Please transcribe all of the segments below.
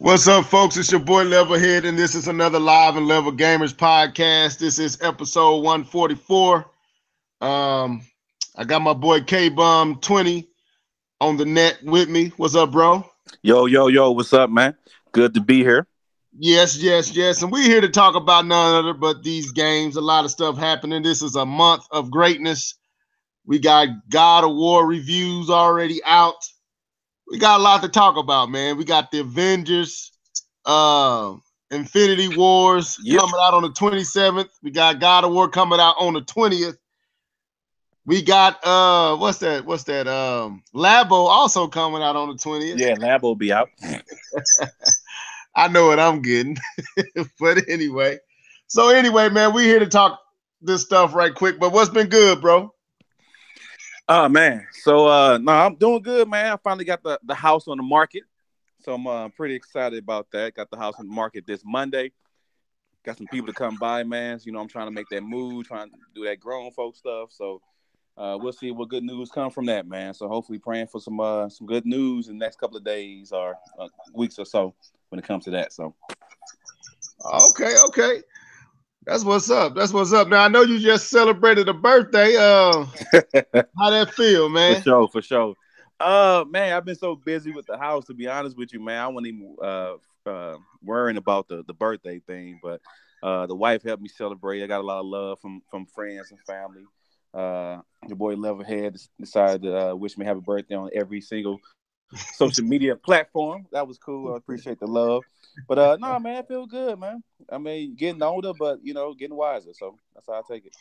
What's up, folks? It's your boy Levelhead, and this is another Live and Level Gamers podcast. This is episode 144. I got my boy K-Bum 20 on the net with me. What's up, bro? Yo, what's up, man? Good to be here. Yes. And we're here to talk about none other but these games. A lot of stuff happening. This is a month of greatness. We got God of War reviews already out. We got a lot to talk about, man. We got the Avengers Infinity Wars coming out on the 27th. We got God of War coming out on the 20th. We got what's that? Labo also coming out on the 20th. Yeah, Labo will be out. I know what I'm getting. But anyway. So anyway, man, we're here to talk this stuff right quick. But what's been good, bro? Oh man. So I'm doing good, man. I finally got the house on the market. So I'm pretty excited about that. Got the house on the market this Monday. Got some people to come by, man. So, I'm trying to make that move, trying to do that grown folk stuff. So we'll see what good news come from that, man. So hopefully praying for some good news in the next couple of days or weeks or so when it comes to that. So okay. That's what's up. Now I know you just celebrated a birthday. How that feel, man? For sure. Man, I've been so busy with the house, to be honest with you, man. I wasn't even worrying about the birthday thing, but the wife helped me celebrate. I got a lot of love from friends and family. Your boy Levelhead decided to wish me happy birthday on every single social media platform. That was cool. I appreciate the love. But no, man, I feel good, man. I mean, getting older, but getting wiser. So that's how I take it.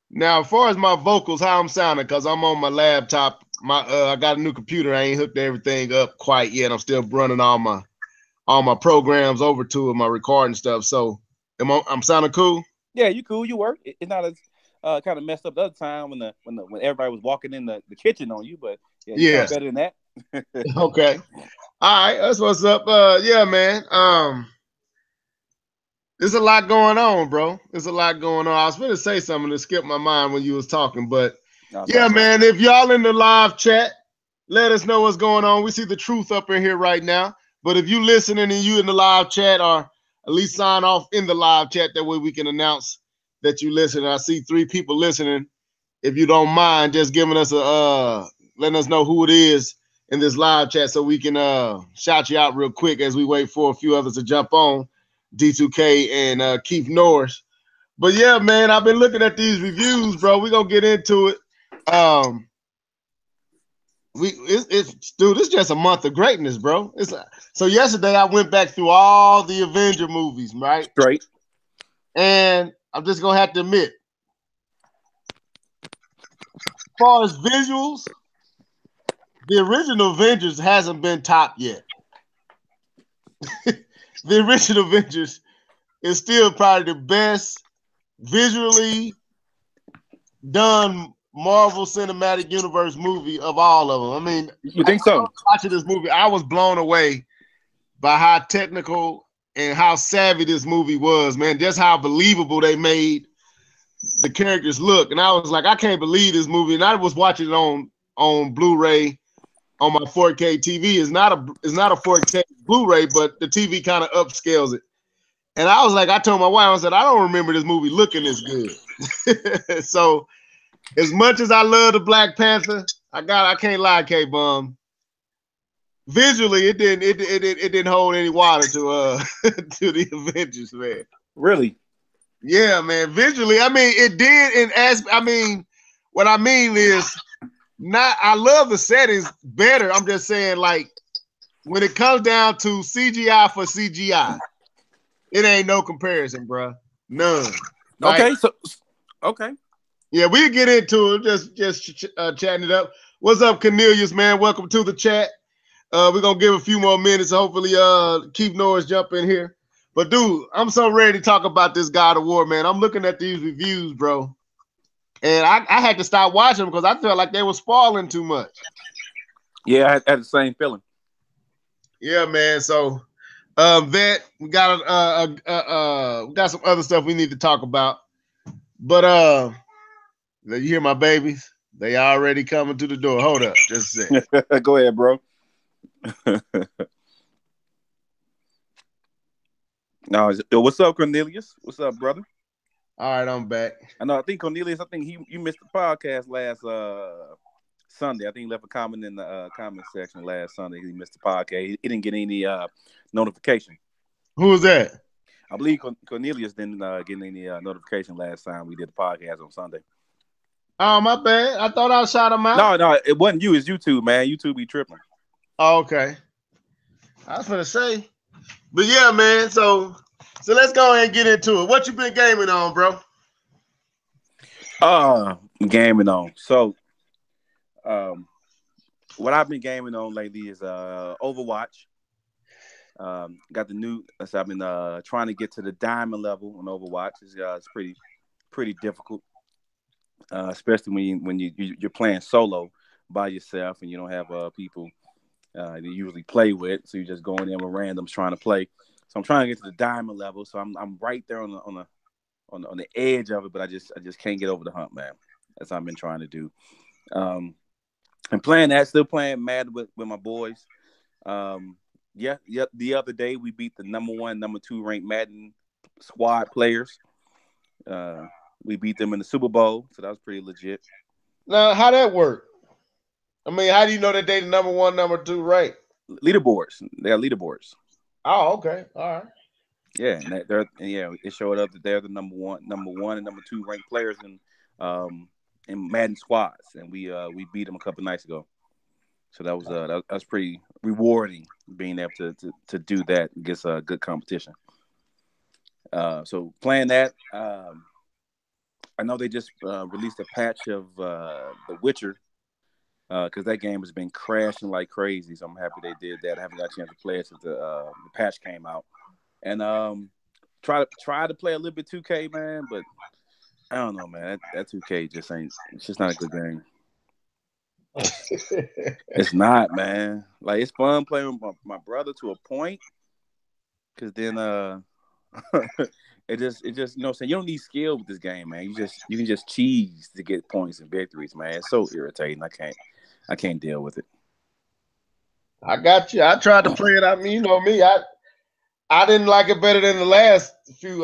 Now, as far as my vocals, how I'm sounding, because I'm on my laptop. I got a new computer. I ain't hooked everything up quite yet. I'm still running all my programs over to it, my recording stuff. So I'm sounding cool. Yeah, you cool. You work. It's not as kind of messed up the other time when everybody was walking in the kitchen on you, but yeah, better than that. Okay. All right, that's what's up. Yeah, man. There's a lot going on, bro. There's a lot going on. I was going to say something that skipped my mind when you was talking, but yeah, man, if y'all in the live chat, let us know what's going on. We see the truth up in here right now. But if you listening and you in the live chat, or at least sign off in the live chat, that way we can announce that you listen. I see 3 people listening. If you don't mind just giving us letting us know who it is in this live chat so we can shout you out real quick as we wait for a few others to jump on. D2K and Keith Norris. But yeah, man, I've been looking at these reviews, bro. We're gonna get into it. Dude, it's just a month of greatness, bro. So yesterday I went back through all the Avenger movies, right? Straight. And I'm just gonna have to admit, as far as visuals, the original Avengers hasn't been top yet. The original Avengers is still probably the best visually done Marvel Cinematic Universe movie of all of them. I mean, you think so? Watching this movie, I was blown away by how technical and how savvy this movie was, man. Just how believable they made the characters look. And I was like, I can't believe this movie. And I was watching it on Blu-ray on my 4K TV. It's not a 4K Blu-ray, but the TV kind of upscales it. And I was like, I told my wife, I said, I don't remember this movie looking this good. So as much as I love the Black Panther, I can't lie, K-Bum. Visually, it didn't hold any water to to the Avengers, man. Really? Yeah, man. Visually, I mean, it did. And what I mean is, I love the settings better. I'm just saying, like, when it comes down to CGI for CGI, it ain't no comparison, bro. None. Okay, okay. Yeah, we'll get into it. Just chatting it up. What's up, Cornelius, man? Welcome to the chat. We're gonna give a few more minutes. Hopefully, Keith Norris jump in here. But dude, I'm so ready to talk about this God of War, man. I'm looking at these reviews, bro, and I had to stop watching them because I felt like they were spoiling too much. Yeah, I had the same feeling. Yeah, man. So, we got some other stuff we need to talk about. But you hear my babies? They already coming to the door. Hold up, just a second. Go ahead, bro. No, what's up, Cornelius? What's up, brother? All right, I'm back. I know. I think Cornelius. I think you missed the podcast last Sunday. I think he left a comment in the comment section last Sunday. He missed the podcast. He didn't get any notification. Who was that? I believe Cornelius didn't get any notification last time we did the podcast on Sunday. Oh, my bad. I thought I shot him out. No, it wasn't you. It's YouTube, man. YouTube be tripping. Oh, okay. I was gonna say, but yeah, man. So let's go ahead and get into it. What you been gaming on, bro? Gaming on. So, what I've been gaming on lately is Overwatch. Got the new. So I've been trying to get to the diamond level on Overwatch. It's pretty difficult, especially when you're playing solo by yourself and you don't have people you usually play with. So you're just going in with randoms trying to play. So I'm trying to get to the diamond level. So I'm right there on the edge of it, but I just can't get over the hump, man. That's what I've been trying to do. And playing that, still playing Madden with my boys. Yeah. The other day we beat the number 1, number 2 ranked Madden squad players. We beat them in the Super Bowl, so that was pretty legit. Now, how that work? I mean, how do you know that they the number 1, number 2 ranked? Leaderboards. They got leaderboards. Oh, okay. All right. Yeah, and it showed up that they're the number one and number 2 ranked players in Madden squads, and we beat them a couple nights ago. So that was pretty rewarding being able to do that against a good competition. So playing that, I know they just released a patch of The Witcher because that game has been crashing like crazy. So I'm happy they did that. I haven't got a chance to play it since the patch came out. And try to play a little bit 2K, man, but I don't know, man. That 2K just ain't. It's just not a good game. It's not, man. Like, it's fun playing with my brother to a point, because then it just you know what I'm saying, you don't need skill with this game, man. You can just cheese to get points and victories, man. It's so irritating. I can't deal with it. I got you. I tried to play it. I mean, you know me. I didn't like it better than the last few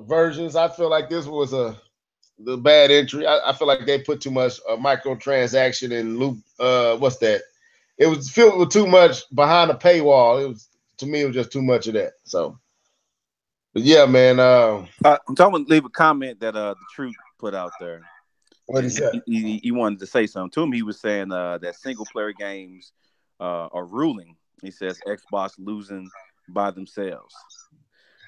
versions. I feel like this was the bad entry. I feel like they put too much microtransaction and loop. What's that? It was filled with too much behind the paywall. To me, it was just too much of that. So, but yeah, man. I'm talking. Leave a comment that the Truth put out there. What he said? He wanted to say something to him. He was saying that single player games are ruling. He says Xbox losing by themselves.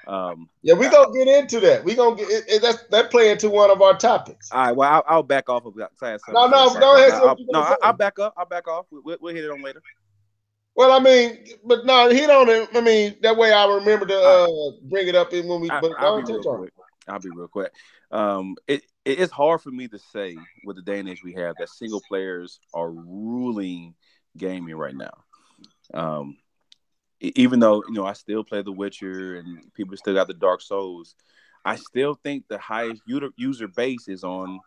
Yeah, we gonna get into that. We gonna get that play into one of our topics. All right. Well, I'll back off of that. No, go ahead. I'll back up. I'll back off. We'll hit it on later. Well, I mean, but no, hit on it. I mean, that way I remember to bring it up in when we. I'll be real quick. It's hard for me to say with the day and age we have that single players are ruling gaming right now. Even though, you know, I still play The Witcher and people still got the Dark Souls, I still think the highest user base is on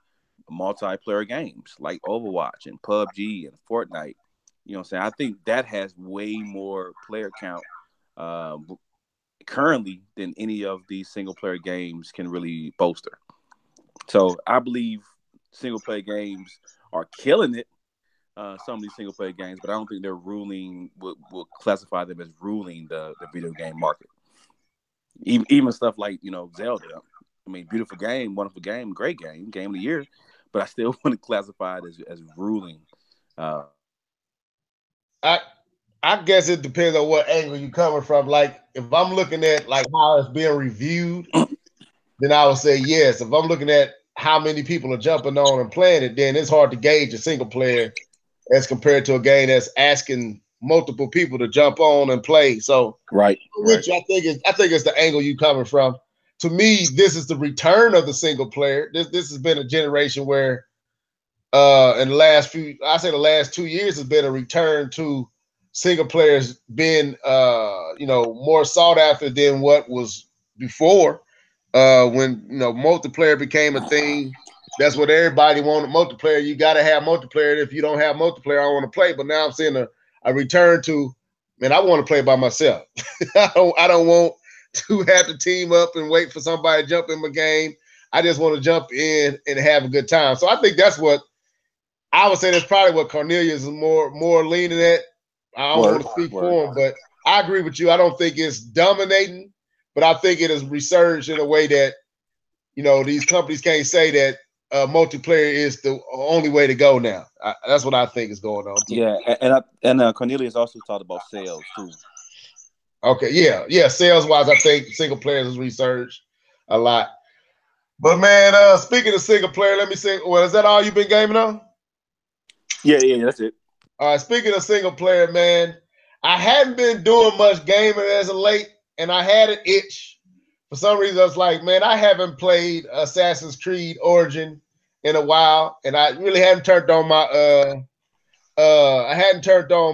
multiplayer games like Overwatch and PUBG and Fortnite. You know what I'm saying? I think that has way more player count currently than any of these single player games can really bolster. So I believe single player games are killing it. Some of these single player games, but I don't think they're ruling. Will classify them as ruling the video game market. Even stuff like, you know, Zelda. I mean, beautiful game, wonderful game, great game of the year, but I still want to classify it as ruling. I guess it depends on what angle you're coming from. Like, if I'm looking at like how it's being reviewed, then I would say yes. If I'm looking at how many people are jumping on and playing it, then it's hard to gauge a single player as compared to a game that's asking multiple people to jump on and play. So, right. Which I think it's the angle you coming from. To me, this is the return of the single player. This has been a generation where, in the last 2 years has been a return to single players being, more sought after than what was before. When, you know, multiplayer became a thing. That's what everybody wanted, multiplayer. You got to have multiplayer. If you don't have multiplayer, I want to play. But now I'm seeing a return to, man, I want to play by myself. I don't want to have to team up and wait for somebody to jump in my game. I just want to jump in and have a good time. So I think that's what I would say. That's probably what Cornelius is more leaning at. I don't want to speak for him, but I agree with you. I don't think it's dominating, but I think it is resurged in a way that, you know, these companies can't say that multiplayer is the only way to go now. That's what I think is going on too. Yeah, and Cornelius also talked about sales too. Okay, yeah. Sales wise, I think single players has resurged a lot. But man, speaking of single player, let me say, well, is that all you've been gaming on? Yeah, that's it. All right, speaking of single player, man, I hadn't been doing much gaming as of late, and I had an itch. For some reason, I was like, man, I haven't played Assassin's Creed Origin in a while, and I really hadn't turned on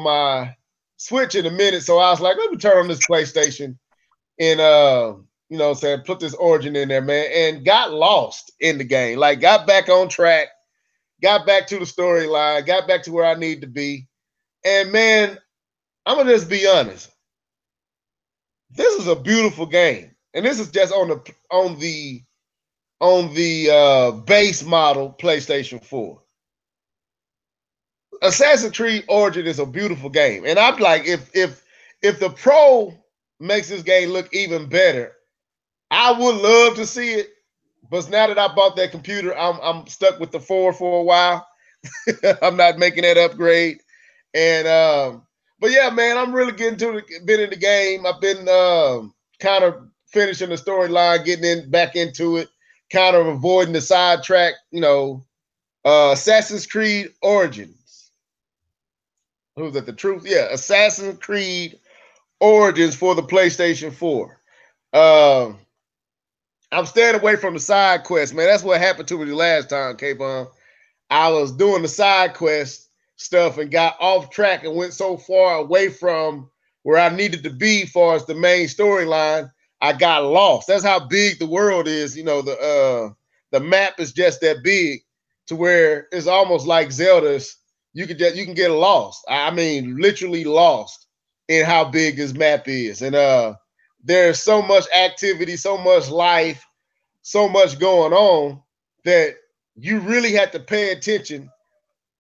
my Switch in a minute. So I was like, let me turn on this PlayStation and you know what I'm saying, put this Origin in there, man, and got lost in the game. Like, got back on track, got back to the storyline, got back to where I need to be. And man, I'm gonna just be honest. This is a beautiful game. And this is just on the base model PlayStation 4. Assassin's Creed Origin is a beautiful game. And I'm like, if the Pro makes this game look even better, I would love to see it. But now that I bought that computer, I'm stuck with the 4 for a while. I'm not making that upgrade. And but yeah, man, I'm really been in the game. I've been kind of finishing the storyline, getting back into it, kind of avoiding the sidetrack, you know. Assassin's Creed Origins. Who's that? The truth? Yeah, Assassin's Creed Origins for the PlayStation 4. I'm staying away from the side quest, man. That's what happened to me the last time, K-Bon. I was doing the side quest stuff and got off track and went so far away from where I needed to be as far as the main storyline. I got lost. That's how big the world is. You know, the map is just that big to where it's almost like Zelda's. You can get lost. I mean, literally lost in how big this map is. And there's so much activity, so much life, so much going on that you really have to pay attention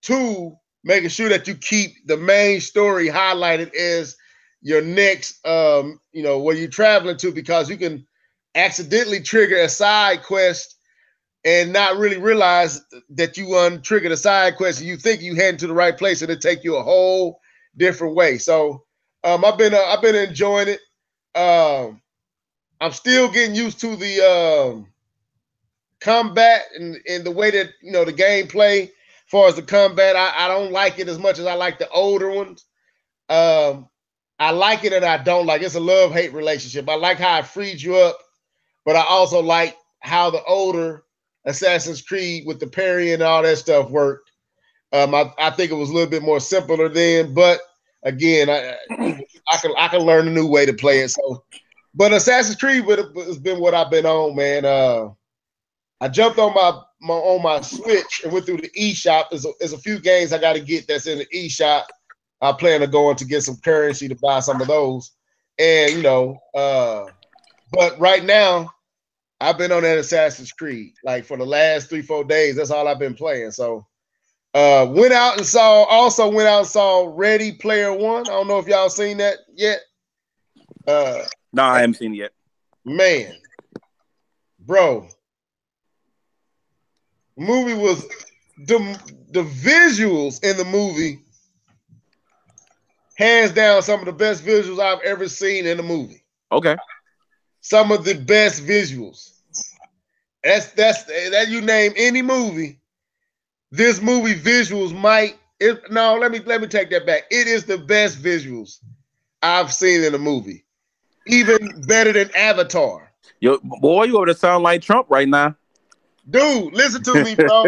to making sure that you keep the main story highlighted as your next, you know, where you're traveling to, because you can accidentally trigger a side quest and not really realize that you untriggered a side quest, and you think you heading to the right place, and it take you a whole different way. So I've been enjoying it. I'm still getting used to the combat and the way that, you know, the gameplay. As far as the combat, I don't like it as much as I like the older ones. I like it and I don't like it. It's a love-hate relationship. I like how it freed you up, but I also like how the older Assassin's Creed with the parry and all that stuff worked. I think it was a little bit more simpler then, but again, I can learn a new way to play it. So, but Assassin's Creed has been what I've been on, man. I jumped on my Switch and went through the eShop. There's a few games I got to get that's in the eShop. I plan on going to get some currency to buy some of those. And, you know, but right now, I've been on that Assassin's Creed. Like for the last 3-4 days, that's all I've been playing. So went out and saw Ready Player One. I don't know if y'all seen that yet. No, I haven't seen it yet. Man, bro. Movie was the visuals in the movie, hands down, some of the best visuals I've ever seen in a movie. Okay. Some of the best visuals. That you name any movie, this movie visuals let me take that back. It is the best visuals I've seen in a movie. Even better than Avatar. Yo, boy, you over to sound like Trump right now. Dude, listen to me, bro.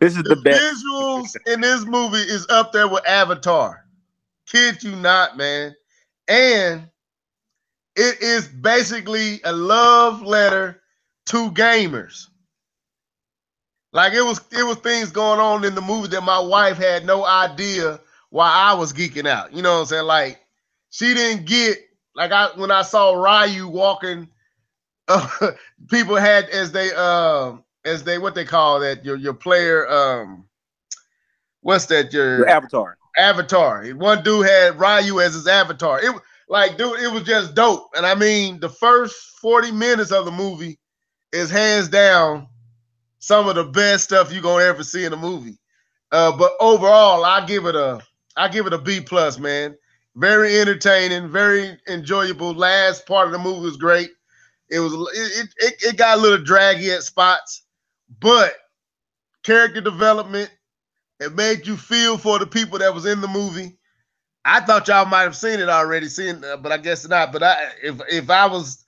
This is the best. Visuals in this movie is up there with Avatar. Kid you not, man. And it is basically a love letter to gamers. Like it was things going on in the movie that my wife had no idea why I was geeking out. You know what I'm saying? Like she didn't get like when I saw Ryu walking, people had as they what they call that your player what's that Your your avatar. avatar. One dude had Ryu as his avatar. It like dude, it was just dope. And I mean, the first 40 minutes of the movie is hands down some of the best stuff you're gonna ever see in a movie. But overall, I give it a B plus, man. Very entertaining, very enjoyable. Last part of the movie was great. It got a little draggy at spots, but character development, it made you feel for the people that was in the movie. I thought y'all might have seen it already, but I guess not. But if I was,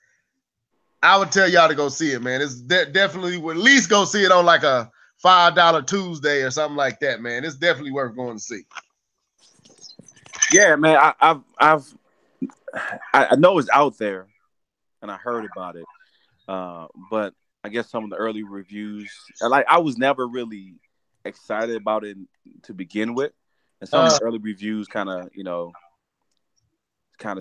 I would tell y'all to go see it, man. It's definitely would at least go see it on like a $5 Tuesday or something like that, man. It's definitely worth going to see. Yeah, man. I know it's out there, and I heard about it. But I guess some of the early reviews, like I was never really excited about it to begin with, and some of the early reviews kind of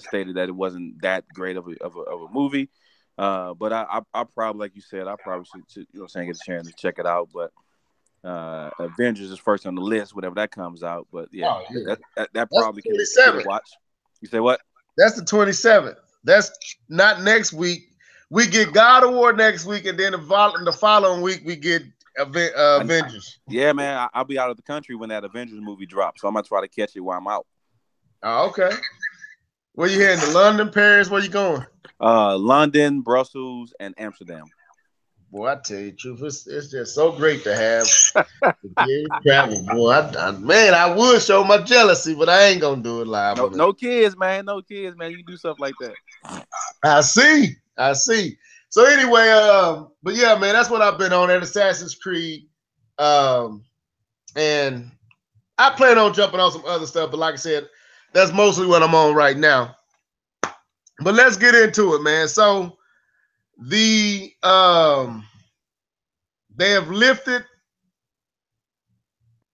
stated that it wasn't that great of a movie. But I probably, like you said, I probably should get a chance to check it out. But Avengers is first on the list, whenever that comes out. But yeah, that probably can get a watch. You say what? That's the 27th. That's not next week. We get God of War next week, and then the following week we get Avengers. Yeah, man, I'll be out of the country when that Avengers movie drops, so I'm gonna try to catch it while I'm out. Oh, okay. Where you heading? To London, Paris? Where you going? London, Brussels, and Amsterdam. Boy, I tell you the truth, it's just so great to have travel. Boy, I would show my jealousy, but I ain't gonna do it live. No kids, man. No kids, man. You do stuff like that. I see. So anyway, but yeah, man, that's what I've been on at Assassin's Creed. And I plan on jumping on some other stuff, but like I said, that's mostly what I'm on right now. But let's get into it, man. So they have lifted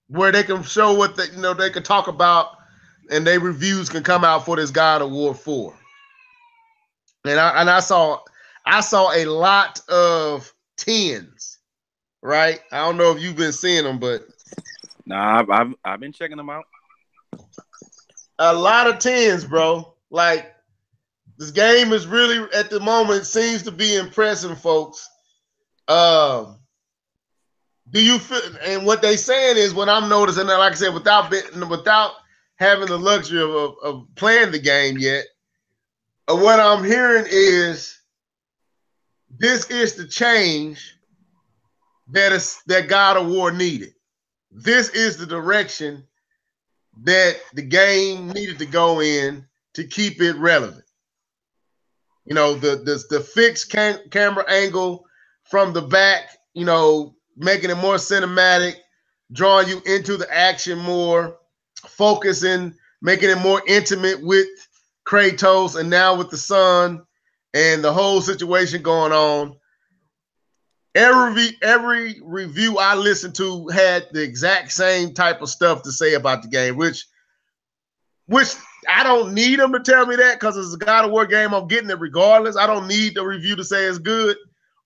where they can show what they can talk about, and their reviews can come out for this God of War 4. And I saw a lot of 10s, right? I don't know if you've been seeing them, but nah, I've been checking them out. A lot of 10s, bro. Like, this game is really at the moment seems to be impressing folks. Do you feel? And what they saying is, what I'm noticing, like I said, without having the luxury of playing the game yet, what I'm hearing is this is the change that God of War needed. This is the direction that the game needed to go in to keep it relevant. You know, the fixed camera angle from the back, making it more cinematic, drawing you into the action more, focusing, making it more intimate with Kratos and now with the son and the whole situation going on. Every review I listened to had the exact same type of stuff to say about the game, which I don't need them to tell me that because it's a God of War game. I'm getting it regardless. I don't need the review to say it's good,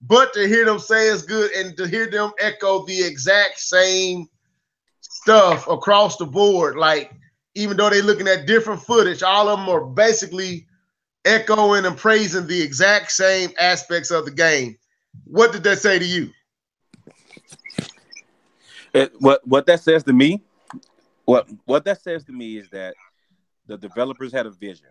but to hear them say it's good and to hear them echo the exact same stuff across the board, like even though they're looking at different footage, all of them are basically echoing and praising the exact same aspects of the game. What did that say to you? What that says to me, what that says to me is that the developers had a vision.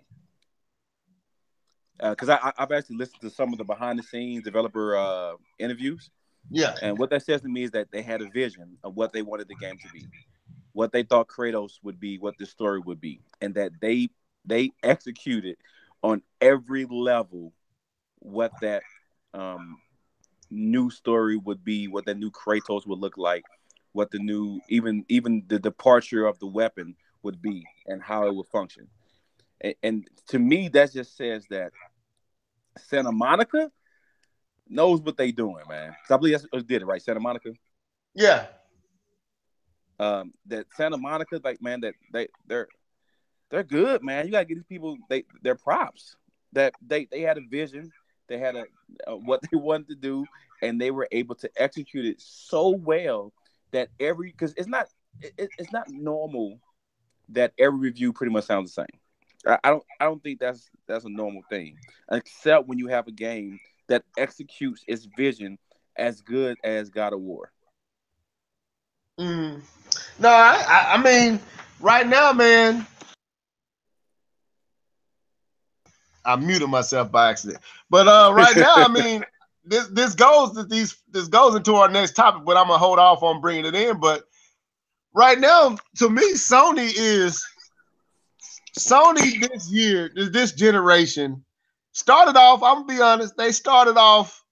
Because I've actually listened to some of the behind the scenes developer interviews. Yeah. And what that says to me is that they had a vision of what they wanted the game to be, what they thought Kratos would be, what the story would be, and that they executed on every level what that new story would be, what that new Kratos would look like, what the new even the departure of the weapon would be, and how it would function. And to me, that just says that Santa Monica knows what they doing, man. Because I believe that's what did it, right? Santa Monica. Yeah. That Santa Monica, like, man, that they're good, man. You gotta give these people their props. that they had a vision, they had what they wanted to do, and they were able to execute it so well that because it's not normal that every review pretty much sounds the same. I don't think that's a normal thing, except when you have a game that executes its vision as good as God of War. Mm. No, I mean, right now, man, I muted myself by accident. But right now, I mean, this goes into our next topic, but I'm gonna hold off on bringing it in. But right now, to me, Sony this year, this generation started off. I'm gonna be honest, they started off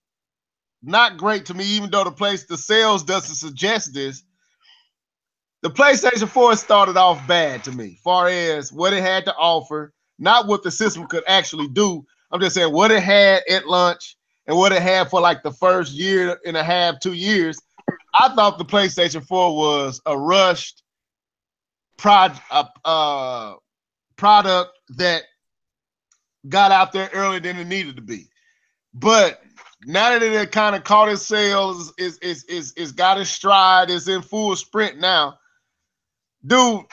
not great to me, even though the sales doesn't suggest this. The PlayStation 4 started off bad to me, far as what it had to offer, not what the system could actually do. I'm just saying what it had at launch and what it had for like the first year and a half, 2 years. I thought the PlayStation 4 was a rushed product that got out there earlier than it needed to be. But now that it kind of caught its sales, is got its stride, is in full sprint now. Dude,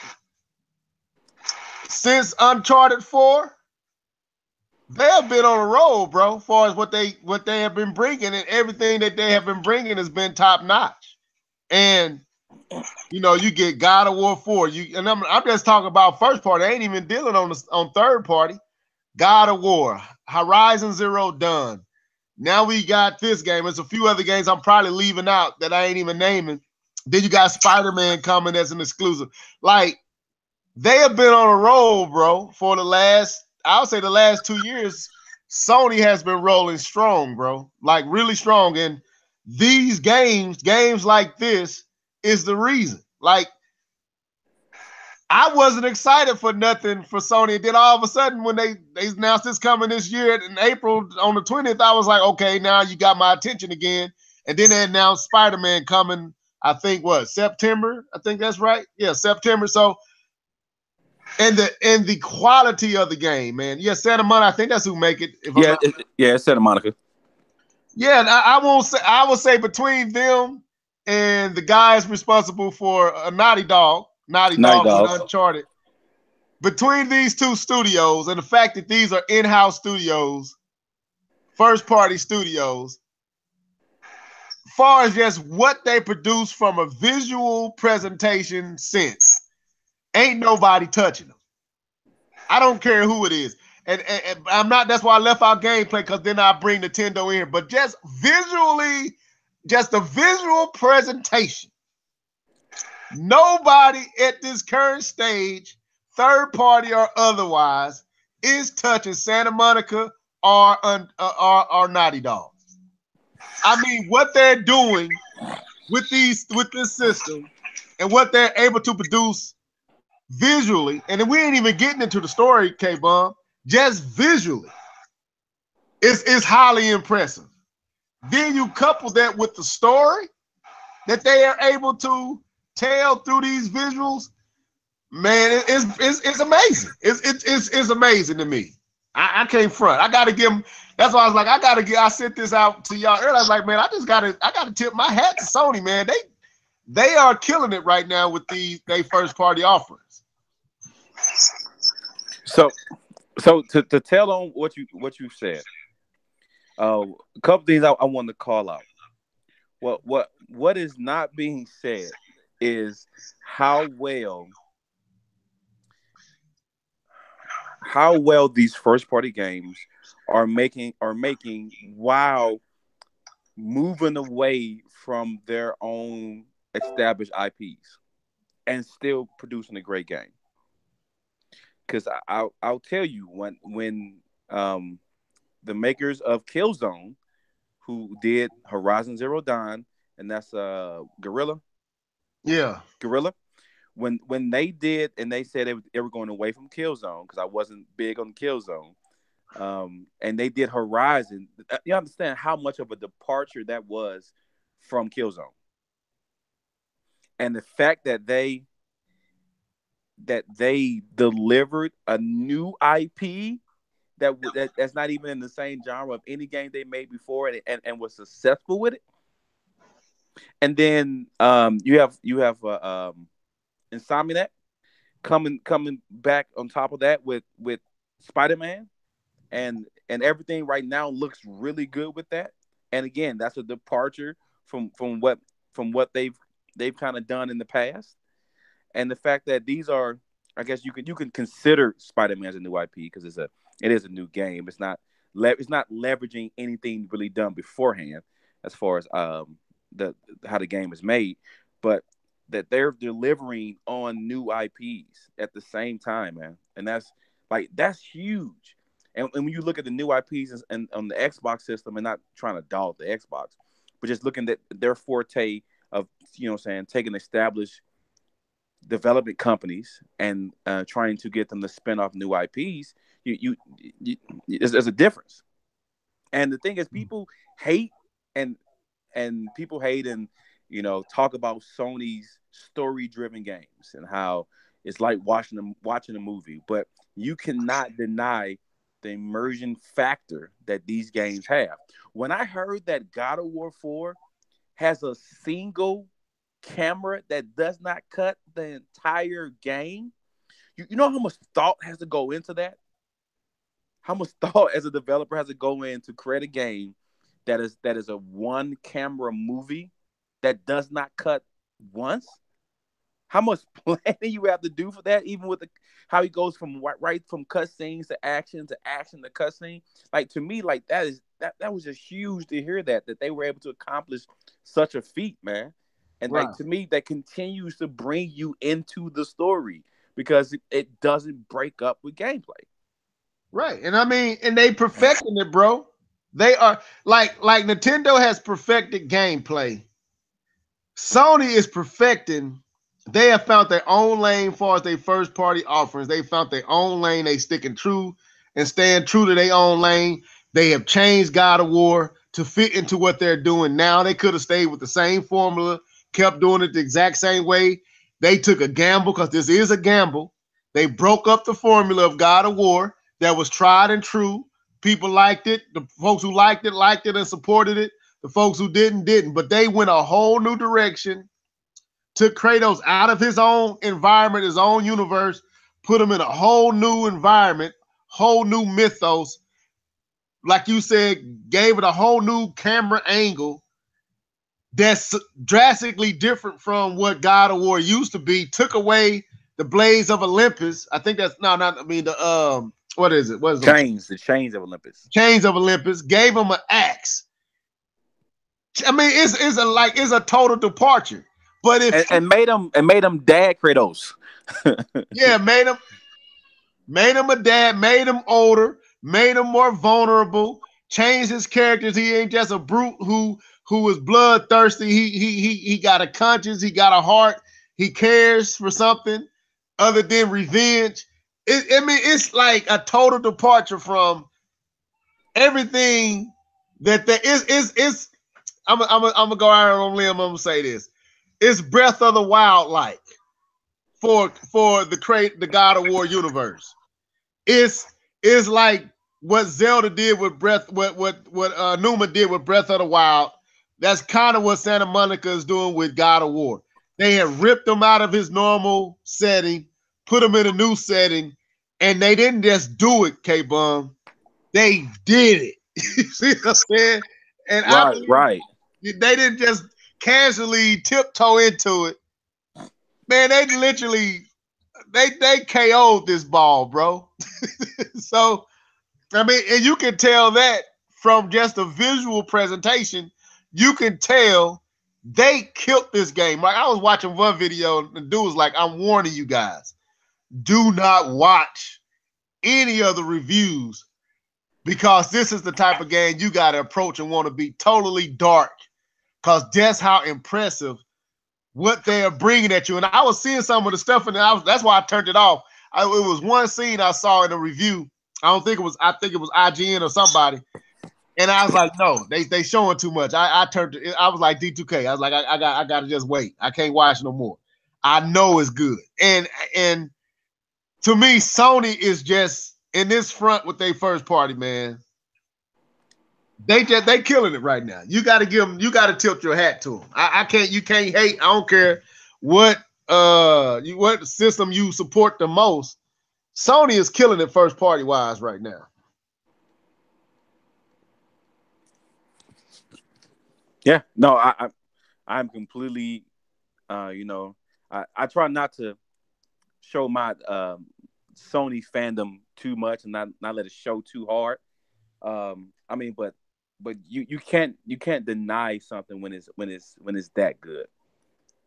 since Uncharted 4, they have been on a roll, bro, as far as what they have been bringing, and everything that they have been bringing has been top notch. And you get God of War 4. And I'm just talking about first party. I ain't even dealing on third party. God of War, Horizon Zero Dawn. Now we got this game. There's a few other games I'm probably leaving out that I ain't even naming. Then you got Spider-Man coming as an exclusive. Like, they have been on a roll, bro, for I would say the last 2 years. Sony has been rolling strong, bro, like really strong. And these games like this is the reason. Like, I wasn't excited for nothing for Sony. And then all of a sudden, when they announced this coming this year in April on the 20th, I was like, okay, now you got my attention again. And then they announced Spider-Man coming, I think, September? I think that's right. Yeah, September. So, and the quality of the game, man. Yeah, Santa Monica, I think that's who make it. It's Santa Monica. Yeah, and I will say between them and the guys responsible for Naughty Dog with Uncharted, between these two studios and the fact that these are in-house studios, first-party studios, far as just what they produce from a visual presentation sense, ain't nobody touching them. I don't care who it is. And I'm not, that's why I left out gameplay, because then I bring Nintendo in. But just visually, just a visual presentation. Nobody at this current stage, third party or otherwise, is touching Santa Monica or Naughty Dog. I mean, what they're doing with this system and what they're able to produce visually, and we ain't even getting into the story, K-Bomb, just visually, is highly impressive. Then you couple that with the story that they are able to tell through these visuals, man, it's amazing. It's amazing to me. I can't front. I gotta give them. That's why I was like, I sent this out to y'all earlier. I was like, man, I gotta tip my hat to Sony, man. They are killing it right now with they first party offerings. So to tell on what you said, a couple things I want to call out. What is not being said is how well these first party games are making while moving away from their own established IPs and still producing a great game. Because I'll tell you, when the makers of Killzone, who did Horizon Zero Dawn, and that's Guerrilla, when they did, and they said they were going away from Killzone, because I wasn't big on Killzone, and they did Horizon. You understand how much of a departure that was from Killzone, and the fact that they delivered a new IP that's not even in the same genre of any game they made before, and was successful with it. And then you have Insomniac coming back on top of that with Spider-Man, and everything right now looks really good with that. And again, that's a departure from what they've kind of done in the past. And the fact that these are, I guess you can consider Spider-Man as a new IP because it is a new game. It's not leveraging anything really done beforehand as far as the how the game is made, but that they're delivering on new IPs at the same time, man. And that's huge. And when you look at the new IPs and on the Xbox system, and not trying to dog the Xbox, but just looking at their forte of, taking established development companies and trying to get them to spin off new IPs, there's a difference. And the thing is, people hate and people hate and talk about Sony's story-driven games and how it's like watching a movie, but you cannot deny the immersion factor that these games have. When I heard that God of War 4 has a single camera that does not cut the entire game, you know how much thought has to go into that? How much thought as a developer has to go in to create a game that is a one camera movie that does not cut once? How much planning you have to do for that, even with how he goes from right from cutscenes to action to cutscene. Like, to me, like that was just huge to hear that they were able to accomplish such a feat, man. And Right. like, to me, that continues to bring you into the story because it doesn't break up with gameplay. Right. And I mean, and they perfecting it, bro. They are like Nintendo has perfected gameplay. Sony is perfecting. They have found their own lane as far as their first party offerings. They found their own lane. They sticking true and staying true to their own lane. They have changed God of War to fit into what they're doing now. They could have stayed with the same formula, kept doing it the exact same way. They took a gamble because this is a gamble. They broke up the formula of God of War that was tried and true. People liked it. The folks who liked it and supported it. The folks who didn't. But they went a whole new direction, took Kratos out of his own environment, his own universe, put him in a whole new environment, whole new mythos. Like you said, gave it a whole new camera angle that's drastically different from what God of War used to be. Took away the Blades of Olympus. I think that's what is it? What is it? The Chains of Olympus. Chains of Olympus. Gave him an axe. I mean, it's a total departure. But if made him dad Kratos. Yeah, made him a dad, made him older, made him more vulnerable, changed his characters. He ain't just a brute who is bloodthirsty. He got a conscience, he got a heart, he cares for something other than revenge. It's like a total departure from everything that there is. I'm gonna go out on a limb. I'm gonna say this. It's Breath of the Wild like for the God of War universe. It's like what Zelda did with what Numa did with Breath of the Wild. That's kind of what Santa Monica is doing with God of War. They have ripped him out of his normal setting, put him in a new setting, and they didn't just do it, K-Bum. They did it. You see what I'm saying? And right. They didn't just casually tiptoe into it. Man, they literally they KO'd this ball, bro. So, I mean, and you can tell that from just a visual presentation. You can tell they killed this game. Like, I was watching one video, and the dude was like, I'm warning you guys, do not watch any of the reviews because this is the type of game you got to approach and want to be totally dark because that's how impressive what they are bringing at you. And I was seeing some of the stuff, and that's why I turned it off. It was one scene I saw in a review. I think it was IGN or somebody. And I was like, no, they showing too much. I turned it. I was like D2K. I was like, I got to just wait. I can't watch no more. I know it's good. And to me, Sony is just in this front with their first party, man. They killing it right now. You got to give them. You got to tilt your hat to them. I can't. You can't hate. I don't care what what system you support the most. Sony is killing it first party wise right now. Yeah, no, I'm completely, I try not to show my Sony fandom too much and not let it show too hard. I mean, but you can't deny something when it's that good.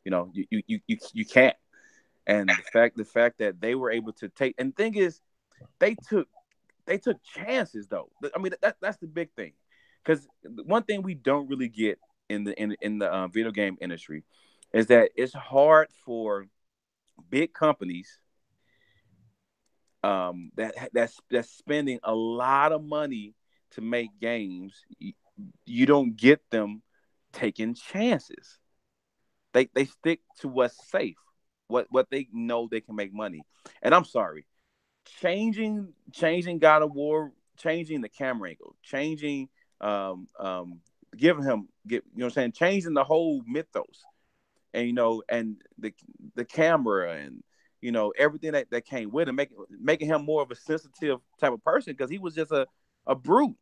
You can't. And the fact that they were able to take, and the thing is, they took chances though. I mean, that's the big thing, because one thing we don't really get in the video game industry is that it's hard for big companies that's spending a lot of money to make games. You don't get them taking chances. They stick to what's safe, what they know they can make money. And I'm sorry, changing God of War, changing the camera angle, changing giving him changing the whole mythos, and and the camera, and everything that came with it, making him more of a sensitive type of person, because he was just a brute,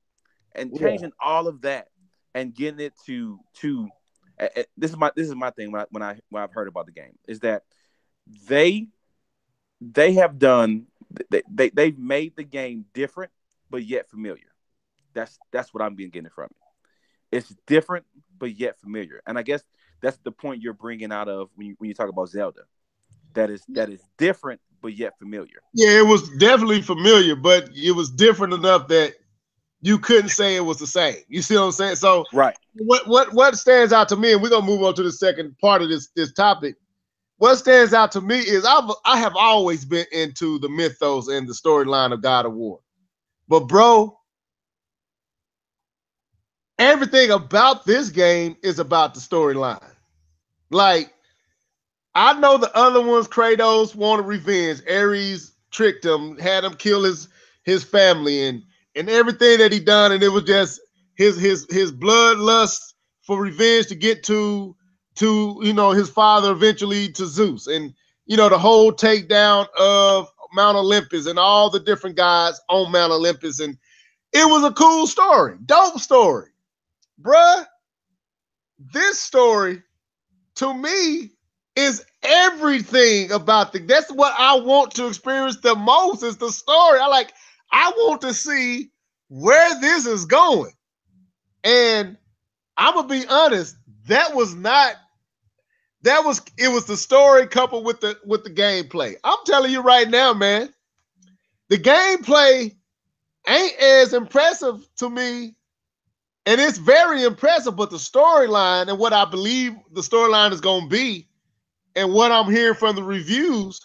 and changing all of that and getting it to this is my thing when I've heard about the game, is that they have done they've made the game different but yet familiar. That's what I'm getting from it. It's different but yet familiar, and I guess that's the point you're bringing out of when you talk about Zelda. That is different but yet familiar. Yeah, it was definitely familiar, but it was different enough that you couldn't say it was the same. You see what I'm saying? So right. What stands out to me, and we're gonna move on to the second part of this topic. What stands out to me is I have always been into the mythos and the storyline of God of War. But bro, everything about this game is about the storyline. Like, I know the other ones, Kratos wanted revenge. Ares tricked him, had him kill his family and everything that he done, and it was just his bloodlust for revenge to get to his father, eventually to Zeus, and the whole takedown of Mount Olympus and all the different gods on Mount Olympus, and it was a cool story, dope story, bruh. This story, to me, is everything about that's what I want to experience the most, is the story. I want to see where this is going. And I'm gonna be honest, it was the story coupled with the gameplay. I'm telling you right now, man, the gameplay ain't as impressive to me. And it's very impressive, but the storyline and what I believe the storyline is going to be, and what I'm hearing from the reviews,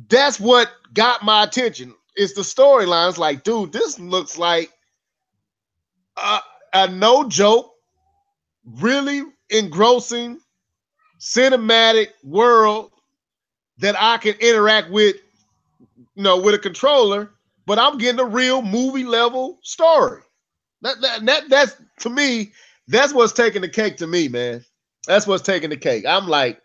that's what got my attention. It's the storyline. It's like, dude, this looks like a no joke, really engrossing cinematic world that I can interact with, with a controller, but I'm getting a real movie level story. That's to me, that's what's taking the cake to me, man. That's what's taking the cake. I'm like,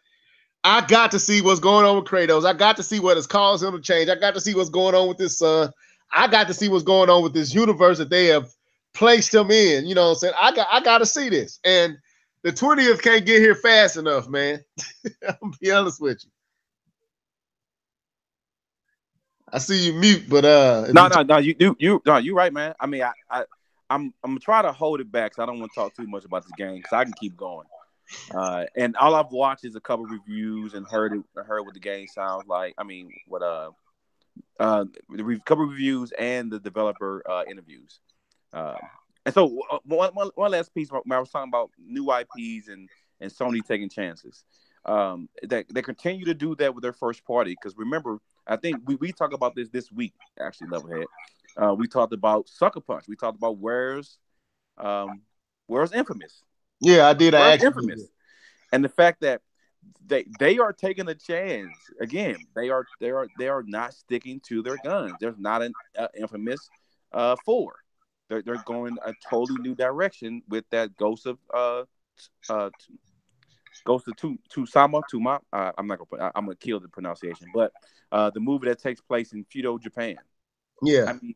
I got to see what's going on with Kratos. I got to see what has caused him to change. I got to see what's going on with his son. I got to see what's going on with this universe that they have placed him in. You know what I'm saying? I got to see this. And the 20th can't get here fast enough, man. I'll be honest with you. I see you mute, but No, you right, man. I mean, I'm trying to hold it back, so I don't want to talk too much about this game, because I can keep going. And all I've watched is a couple reviews and heard what the game sounds like. I mean, couple reviews and the developer interviews. And so one last piece when I was talking about new IPs and Sony taking chances. That they continue to do that with their first party, because remember, I think we talked about this week, actually, Levelhead. We talked about Sucker Punch. We talked about where's Infamous. Yeah, I did. Where's Infamous? And the fact that they are taking a chance. Again, they are not sticking to their guns. There's not an infamous 4. They're going a totally new direction with that uh Ghost of Tuma. I'm gonna kill the pronunciation, but the movie that takes place in feudal Japan. Yeah. I mean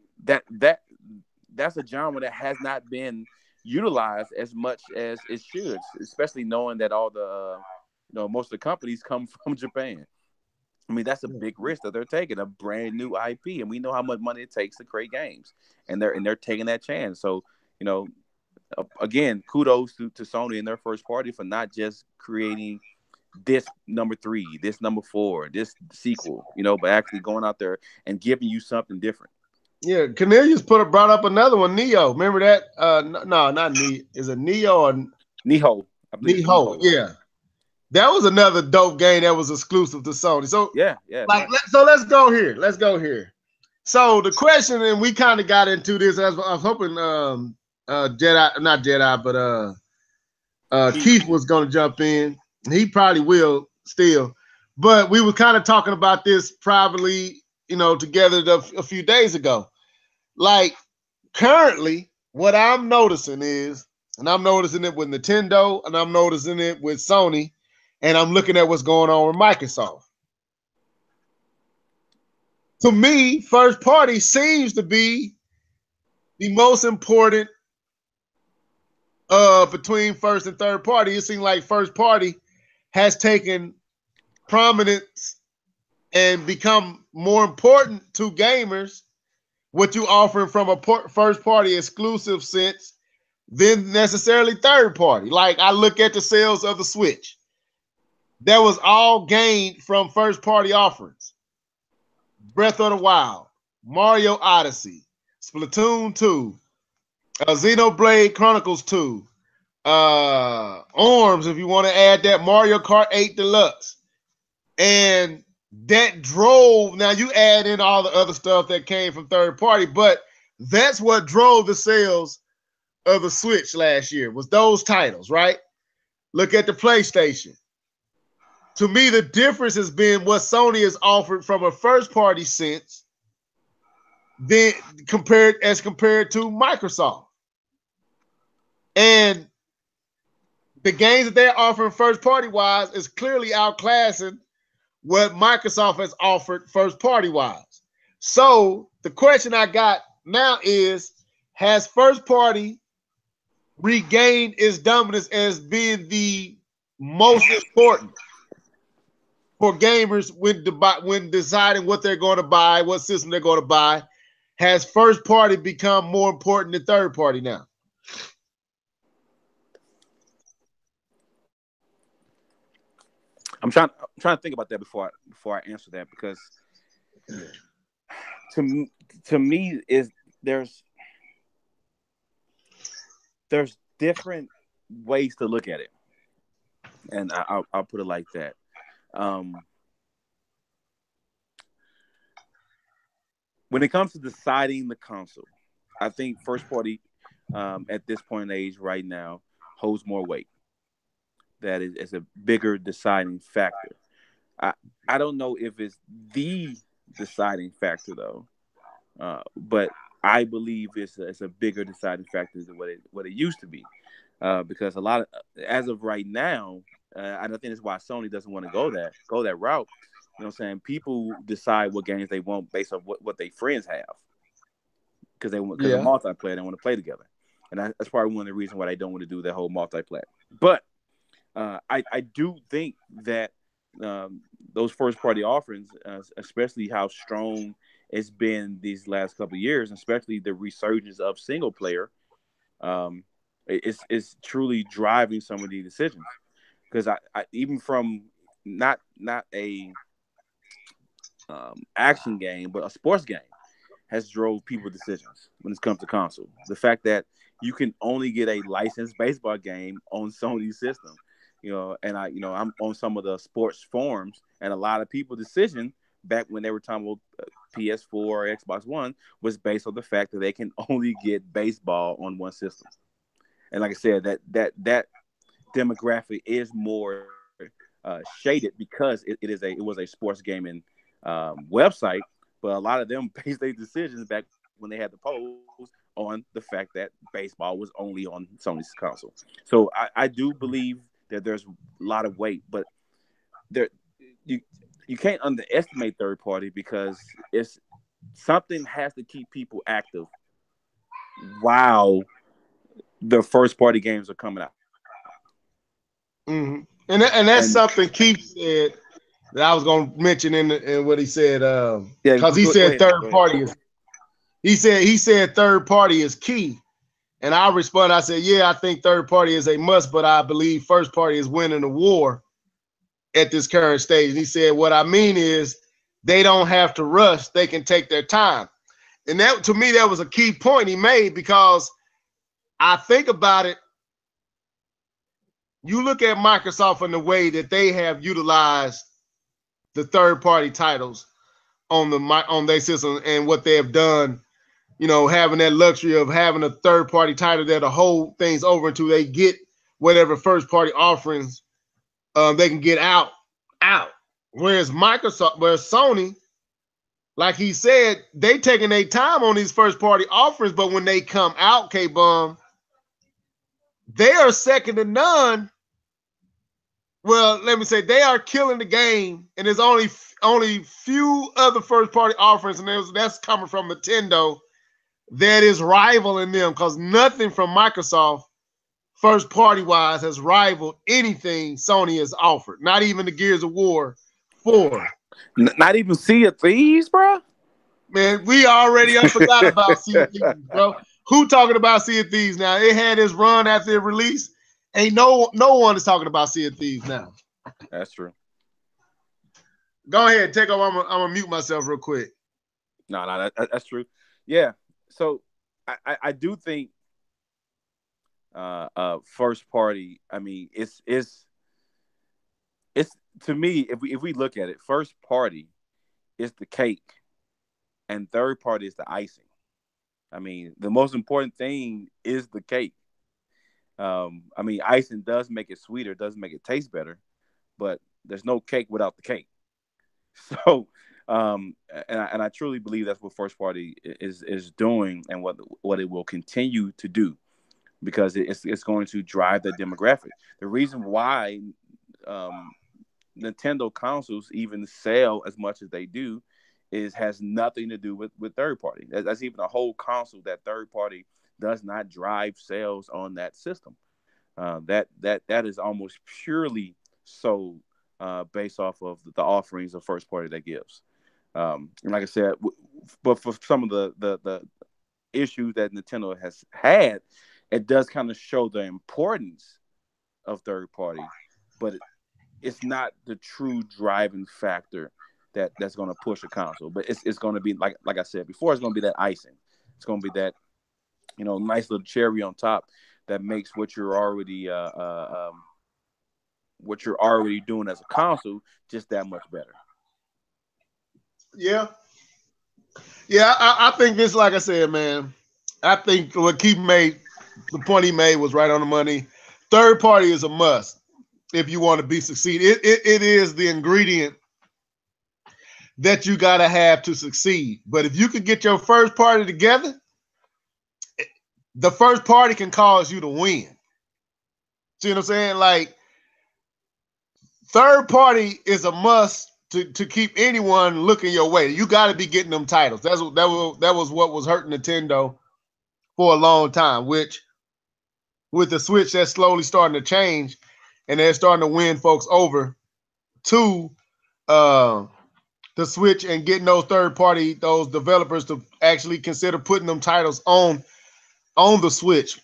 that's a genre that has not been utilized as much as it should, especially knowing that all the most of the companies come from Japan. I mean, that's a big risk that they're taking, a brand new IP, and we know how much money it takes to create games, and they're taking that chance. So, you know, again, kudos to Sony and their first party for not just creating this number 3, this number 4, this sequel, but actually going out there and giving you something different. Yeah, Cornelius brought up another one, Neo. Remember that? No, not Neo. Is it Neo or Nihon? I believe it's Neo? Nihon. Yeah, that was another dope game that was exclusive to Sony. So yeah. Let's go here. Let's go here. So the question, and we kind of got into this. I was hoping Jedi, not Jedi, but Keith was going to jump in. He probably will still, but we were kind of talking about this privately, together a few days ago. Like currently, what I'm noticing is, and I'm noticing it with Nintendo, and I'm noticing it with Sony, and I'm looking at what's going on with Microsoft. To me, first party seems to be the most important between first and third party. It seems like first party has taken prominence and become more important to gamers, what you offering from a first party exclusive sense, than necessarily third party. Like I look at the sales of the Switch. That was all gained from first party offerings. Breath of the Wild, Mario Odyssey, Splatoon 2, Xenoblade Chronicles 2, ARMS, if you want to add that, Mario Kart 8 Deluxe. And that drove, now you add in all the other stuff that came from third party, but that's what drove the sales of the Switch last year, was those titles, right? Look at the PlayStation. To me, the difference has been what Sony has offered from a first party sense then compared to Microsoft. And the games that they're offering first party wise is clearly outclassing what Microsoft has offered first party wise. So the question I got now is, has first party regained its dominance as being the most important for gamers when deciding what they're going to buy, what system they're going to buy? Has first party become more important than third party now? I'm trying to think about that before I answer that, because to me is there's different ways to look at it, and I'll put it like that. When it comes to deciding the console, I think first party at this point in age right now holds more weight. That is a bigger deciding factor. I don't know if it's the deciding factor though, but I believe it's a bigger deciding factor than what it used to be, because a lot of, as of right now, I don't think that's why Sony doesn't want to go that route. You know what I'm saying? People decide what games they want based on what their friends have, because of multiplayer, they want to play together, and that's probably one of the reasons why they don't want to do that whole multiplayer. But I do think that those first party offerings, especially how strong it's been these last couple of years, especially the resurgence of single player, it's truly driving some of these decisions. Because I even from not a action game, but a sports game has drove people decisions when it comes to console. The fact that you can only get a licensed baseball game on Sony's system, and I'm on some of the sports forums, and a lot of people's decision back when they were talking about PS4 or Xbox One was based on the fact that they can only get baseball on one system. And like I said, that demographic is more shaded because it was a sports gaming website, but a lot of them based their decisions back when they had the polls on the fact that baseball was only on Sony's console. So I do believe that there's a lot of weight, but there you can't underestimate third party because it's something has to keep people active while the first party games are coming out. Mm-hmm. And that's something Keith said that I was going to mention in what he said. Because he said third party is. He said third party is key, and I responded. I said, yeah, I think third party is a must, but I believe first party is winning the war at this current stage. And he said, what I mean is they don't have to rush; they can take their time. And that, to me, that was a key point he made, because I think about it. You look at Microsoft and the way that they have utilized the third-party titles on their system and what they have done, you know, having that luxury of having a third-party title that the whole thing's over until they get whatever first-party offerings they can get out. Whereas Sony, like he said, they taking their time on these first-party offerings, but when they come out, K-Bum, they are second to none. Well, let me say they are killing the game, and there's only few other first-party offerings, and that's coming from Nintendo that is rivaling them, because nothing from Microsoft first-party wise has rivaled anything Sony has offered. Not even the Gears of War 4. Not even Sea of Thieves, bro. Man, we already forgot about Sea of Thieves, bro. Who talking about Sea of Thieves now? It had its run after it released. Ain't no one is talking about Sea of Thieves now. That's true. Go ahead, take over. I'm gonna mute myself real quick. No, that's true. Yeah. So I do think first party. I mean, it's to me, if we look at it, first party is the cake, and third party is the icing. I mean, the most important thing is the cake. I mean, icing does make it sweeter, does make it taste better, but there's no cake without the cake. So, and I truly believe that's what first party is doing, and what it will continue to do, because it's going to drive the demographic. The reason why Nintendo consoles even sell as much as they do has nothing to do with third party. That's even a whole console that third party does not drive sales on that system. That is almost purely sold based off of the offerings of first party that gives. And like I said, but for some of the issues that Nintendo has had, it does kind of show the importance of third party, but it's not the true driving factor that's going to push a console. But it's going to be like I said before, it's going to be that icing. It's going to be that, you know, nice little cherry on top that makes what you're already doing as a console just that much better. Yeah. I think this, like I said, man, I think what Keith made, the point he made was right on the money. Third party is a must if you want to succeed. It is the ingredient that you got to have to succeed. But if you could get your first party together, the first party can cause you to win. See what I'm saying? Like, third party is a must to keep anyone looking your way. You got to be getting them titles. That was what was hurting Nintendo for a long time, which with the Switch, that's slowly starting to change, and they're starting to win folks over to the Switch and getting those those developers to actually consider putting them titles on the Switch.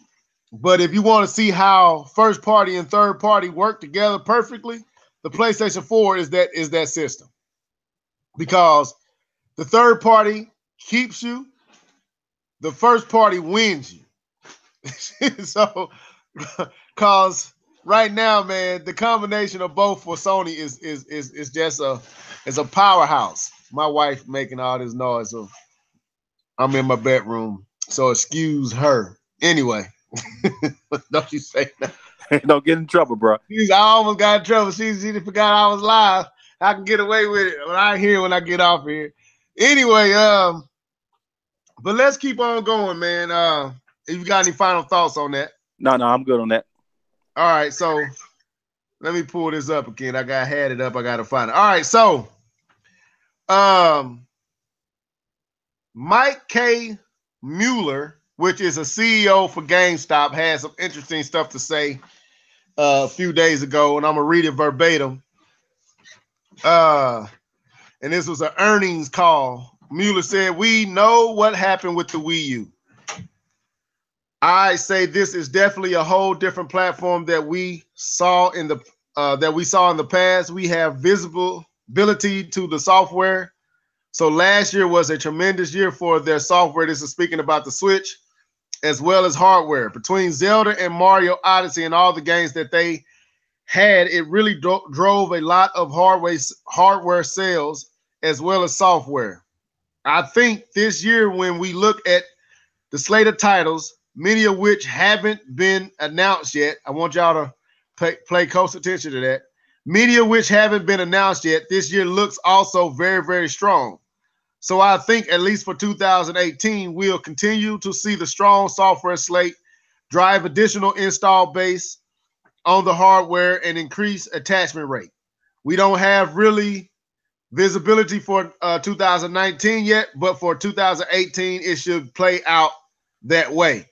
But if you want to see how first party and third party work together perfectly, the PlayStation 4 is that system, because the third party keeps you, the first party wins you. So, cause right now, man, the combination of both for Sony is just a powerhouse. My wife making all this noise, so I'm in my bedroom, so excuse her. Anyway, don't you say that? Don't get in trouble, bro. I almost got in trouble. She forgot I was live. I can get away with it when I hear when I get off here. Anyway, but let's keep on going, man. If you got any final thoughts on that? No, I'm good on that. All right, so let me pull this up again. Had it up. I gotta find it. All right, so Mike K. Mueller, which is a CEO for GameStop, had some interesting stuff to say a few days ago, and I'm gonna read it verbatim. And this was an earnings call. Mueller said, "We know what happened with the Wii U. I say this is definitely a whole different platform that we saw in the past. We have visibility to the software. So last year was a tremendous year for their software. This is speaking about the Switch, as well as hardware. Between Zelda and Mario Odyssey and all the games that they had, it really drove a lot of hardware sales as well as software. I think this year, when we look at the slate of titles, many of which haven't been announced yet, I want y'all to pay close attention to that. Many of which haven't been announced yet, this year looks also very, very strong. So I think at least for 2018, we'll continue to see the strong software slate drive additional install base on the hardware and increase attachment rate. We don't have really visibility for 2019 yet, but for 2018, it should play out that way."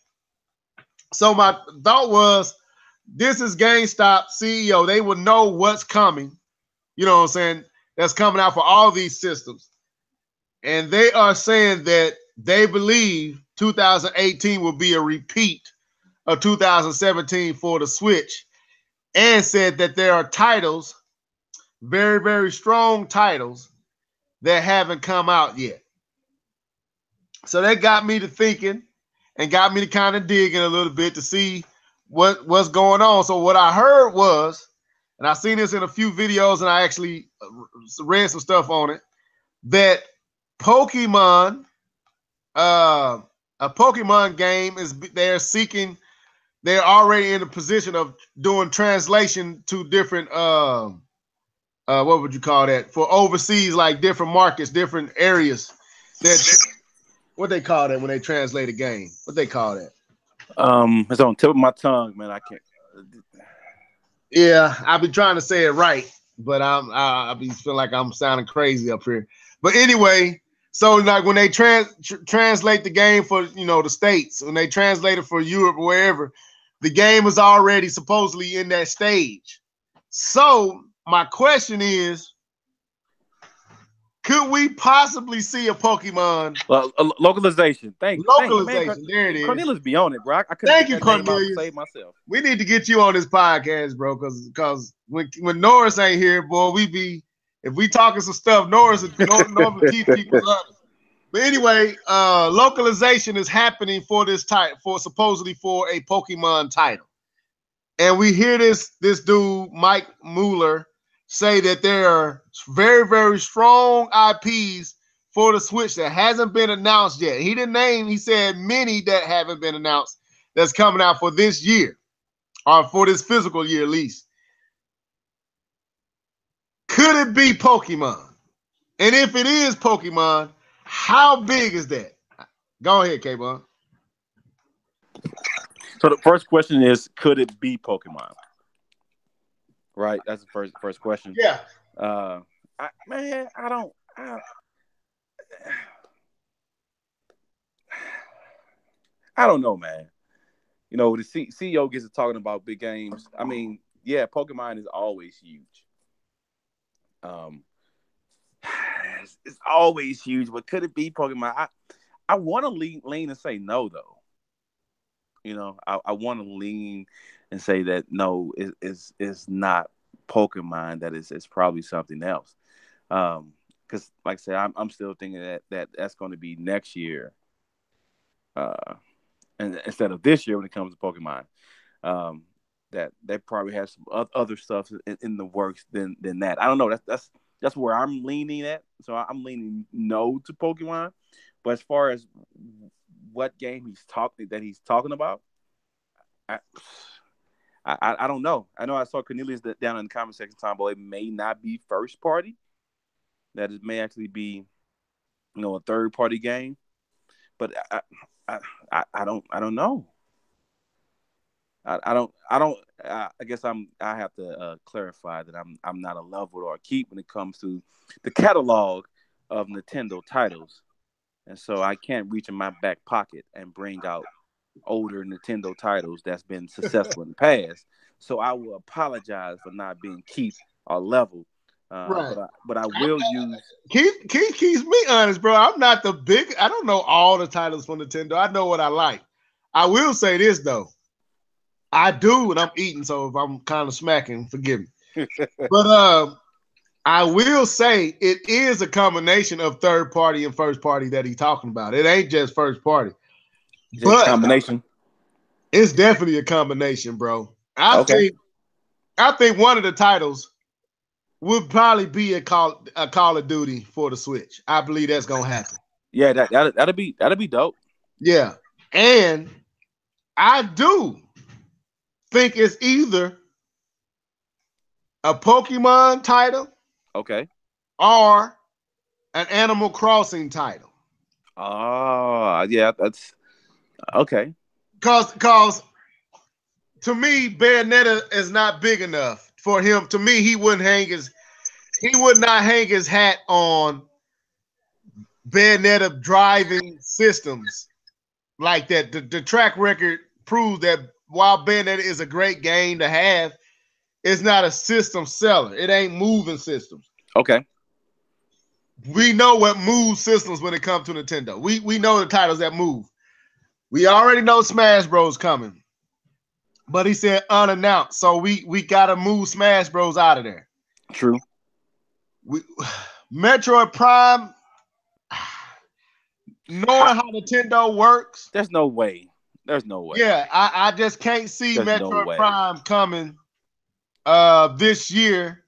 So my thought was, this is GameStop CEO. They would know what's coming. You know what I'm saying? That's coming out for all these systems. And they are saying that they believe 2018 will be a repeat of 2017 for the Switch, and said that there are titles, very, very strong titles, that haven't come out yet. So that got me to thinking and got me to kind of digging a little bit to see what's going on. So what I heard was, and I've seen this in a few videos and I actually read some stuff on it, that Pokemon, a Pokemon game they're already in a position of doing translation to different, what would you call that? For overseas, like different markets, different areas. What they call that when they translate a game? What they call that? It's on the tip of my tongue, man. I can't. Yeah, I've been trying to say it right, but I be feeling like I'm sounding crazy up here. But anyway, so like when they translate the game for the States, when they translate it for Europe or wherever, the game is already supposedly in that stage. So my question is, could we possibly see a Pokemon localization? Thank you, man. There it is. Cornelius be on it, bro. I couldn't Thank you, Cornelius. Save myself. We need to get you on this podcast, bro, because when Norris ain't here, boy, if we talking some stuff, Norris normally keep people honest. But anyway, localization is happening for this title, supposedly for a Pokemon title. And we hear this dude, Mike Mueller, say that there are very, very strong IPs for the Switch that hasn't been announced yet. He didn't name, he said many that haven't been announced that's coming out for this year, or for this physical year at least. Could it be Pokemon? And if it is Pokemon, how big is that? Go ahead, K-Bon. So the first question is, could it be Pokemon? Right, that's the first question. Yeah. I don't know, man. The CEO gets to talking about big games. I mean, yeah, Pokemon is always huge. It's always huge, but could it be Pokemon? I want to lean and say no, though. I want to lean and say that no, it's not Pokemon. That it's probably something else. Because, like I said, I'm still thinking that's going to be next year, and instead of this year when it comes to Pokemon. That they probably have some other stuff in the works than that. I don't know. That's where I'm leaning at. So I'm leaning no to Pokemon. But as far as what game he's talking about, I don't know. I know I saw Cornelius down in the comment section time, but it may not be first party. That it may actually be, a third party game. But I don't know. I guess I have to clarify that I'm not a level or a keep when it comes to the catalog of Nintendo titles, and so I can't reach in my back pocket and bring out older Nintendo titles that's been successful in the past. So I will apologize for not being keep or level, Right. but I will use. Keith keeps me honest, bro. I'm not the big. I don't know all the titles from Nintendo. I know what I like. I will say this though. I do, and I'm eating, so if I'm kind of smacking, forgive me. But I will say it is a combination of third party and first party that he's talking about. It ain't just first party, It's a but combination. it's definitely a combination, bro. Okay. I think one of the titles would probably be a Call of Duty for the Switch. I believe that's gonna happen. Yeah, that'll be dope. Yeah, and I do think it's either a Pokemon title Okay. or an Animal Crossing title. Oh, yeah, that's okay. Cause to me, Bayonetta is not big enough for him. To me, he would not hang his hat on Bayonetta driving systems like that. The track record proves that while Bayonetta is a great game to have, it's not a system seller. It ain't moving systems. Okay. We know what moves systems when it comes to Nintendo. We know the titles that move. We already know Smash Bros coming, but he said unannounced, so we gotta move Smash Bros out of there. True. We Metroid Prime, knowing how Nintendo works, There's no way. There's no way. yeah, I just can't see There's no Metroid way. Prime coming this year.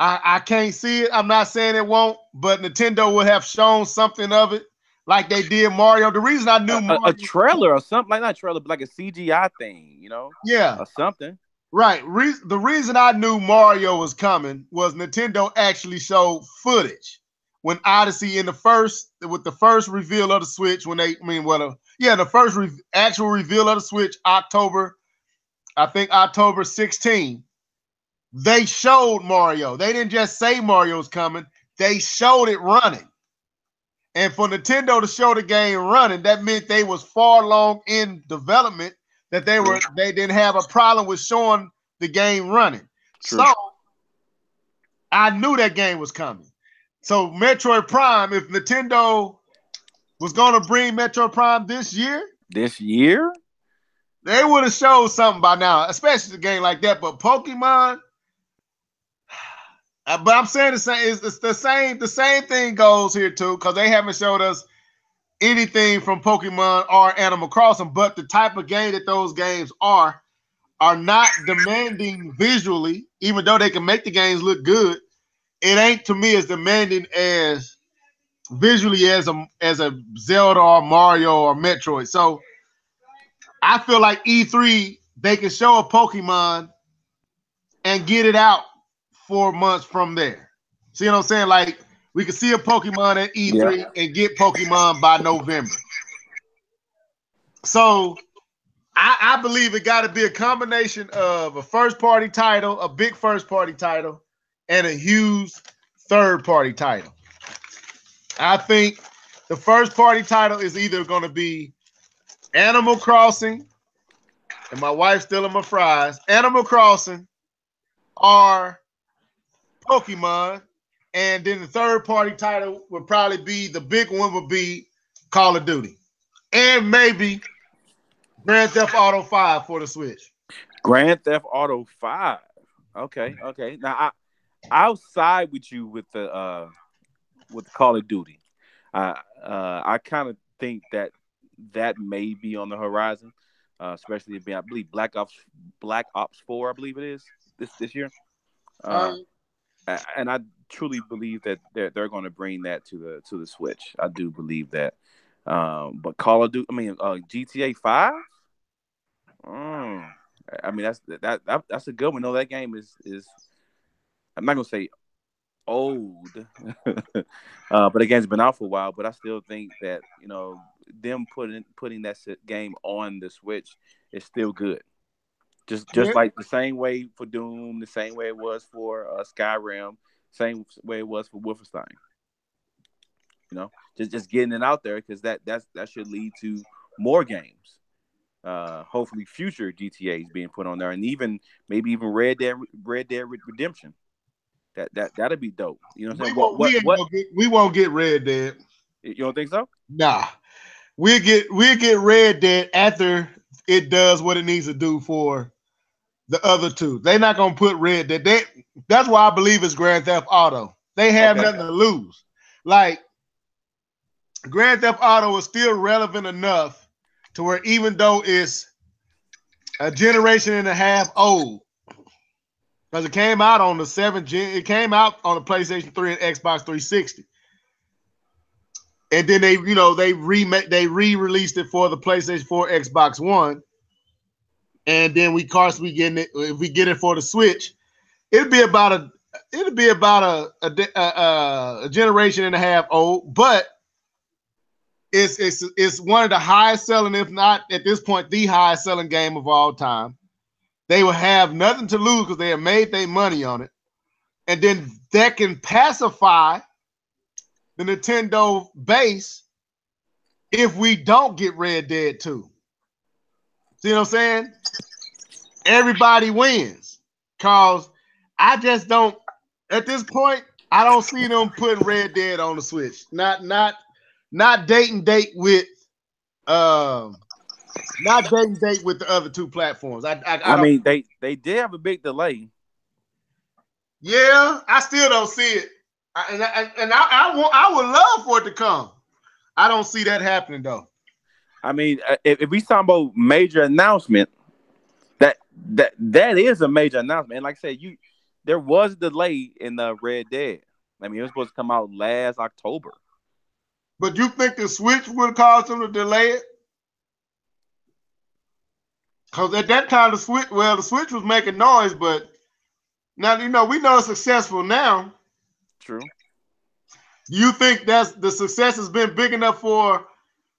I can't see it. I'm not saying it won't, but Nintendo would have shown something of it like they did Mario. The reason I knew Mario, A trailer or something, like not a trailer, but like a CGI thing, yeah, or something. right. The reason I knew Mario was coming was Nintendo actually showed footage when Odyssey with the first reveal of the Switch the first actual reveal of the Switch, October 16. They showed Mario. They didn't just say Mario's coming. They showed it running. And for Nintendo to show the game running, that meant they was far along in development, that they didn't have a problem with showing the game running. True. So I knew that game was coming. So Metroid Prime, if Nintendo was going to bring Metroid Prime this year, they would have showed something by now, especially a game like that. But Pokemon, but I'm saying it's the same thing goes here too, because they haven't showed us anything from Pokemon or Animal Crossing. But the type of game that those games are not demanding visually, even though they can make the games look good. It ain't to me as demanding as visually as a Zelda or Mario or Metroid. So I feel like E3 they can show a Pokemon and get it out 4 months from there. See what I'm saying? Like we could see a Pokemon at E3 and get Pokemon by November. So I believe it got to be a combination of a first-party title, a big first-party title, and a huge third-party title. I think the first-party title is either going to be Animal Crossing, and my wife's still in my fries, Animal Crossing, or Pokemon, and then the third-party title would probably be, the big one would be Call of Duty, and maybe Grand Theft Auto 5 for the Switch. Grand Theft Auto 5. Okay. Now I'll side with you with the Call of Duty. I kind of think that may be on the horizon, especially if I believe Black Ops 4, I believe it is this year. And I truly believe that they're going to bring that to the Switch. I do believe that. But Call of Duty, GTA 5. I mean, that's a good one. No, that game is I'm not gonna say old, but the game's been out for a while. But I still think that them putting that game on the Switch is still good. Just Yeah. like the same way for Doom, the same way it was for Skyrim, same way it was for Wolfenstein. Just getting it out there because that should lead to more games. Hopefully, future GTA's being put on there, and maybe even Red Dead Redemption. That'd be dope. You know what I'm saying? We won't get Red Dead. You don't think so? Nah, we'll get Red Dead after it does what it needs to do for the other two. They're not gonna put Red Dead. That's why I believe it's Grand Theft Auto. They have nothing to lose. Like Grand Theft Auto is still relevant enough to where even though it's a generation and a half old, because it came out on the 7th gen, it came out on the PlayStation 3 and Xbox 360. And then they re-released it for the PlayStation 4, Xbox One. And then we getting it if we get it for the Switch, it'll be about a generation and a half old, but it's one of the highest selling, if not at this point, the highest selling game of all time. They will have nothing to lose because they have made their money on it. And then that can pacify the Nintendo base if we don't get Red Dead 2. See what I'm saying? Everybody wins. Because I just don't, at this point, I don't see them putting Red Dead on the Switch. Not date with the other two platforms. I mean, they did have a big delay. Yeah, I still don't see it. I would love for it to come. I don't see that happening though. I mean, if we talking about major announcement, that is a major announcement. And like I said, there was a delay in the Red Dead. I mean, it was supposed to come out last October. But you think the Switch would cause them to delay it? Because at that time, the Switch was making noise, but now we know it's successful now. True. You think that's the success has been big enough for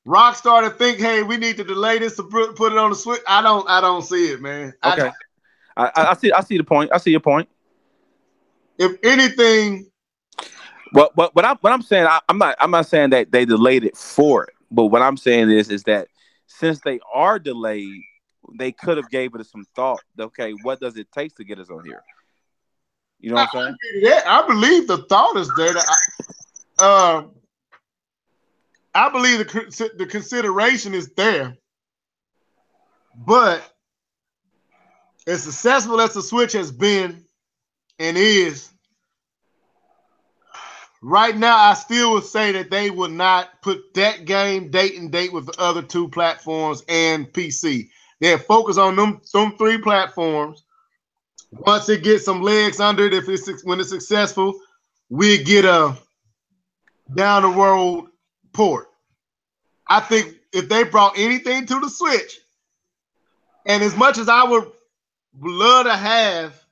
Rockstar to think, hey, we need to delay this to put it on the Switch? I don't see it, man. Okay. I see the point. I see your point. If anything, what I'm saying, I'm not saying that they delayed it for it, but what I'm saying is that since they are delayed, they could have gave it some thought. Okay, what does it take to get us on here? You know what I'm saying? I believe the thought is there. I believe the consideration is there, but as successful as the Switch has been and is, right now I still would say that they would not put that game date with the other two platforms and PC. They'll focus on them three platforms. Once it gets some legs under it, when it's successful, we get a down the road port. I think if they brought anything to the Switch, and as much as I would love to have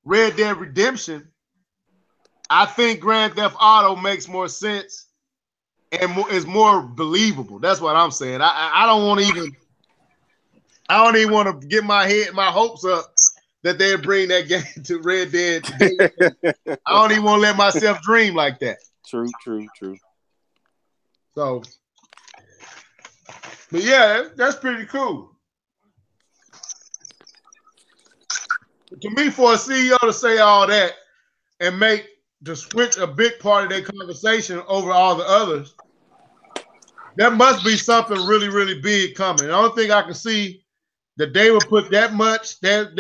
Red Dead Redemption, I think Grand Theft Auto makes more sense and is more believable. That's what I'm saying. I don't even want to get my hopes up that they'll bring that game to Red Dead. I don't even want to let myself dream like that. True. So, but yeah, that's pretty cool. To me, for a CEO to say all that and make the Switch a big part of their conversation over all the others, there must be something really, really big coming. The only thing I can see that they would put that much, that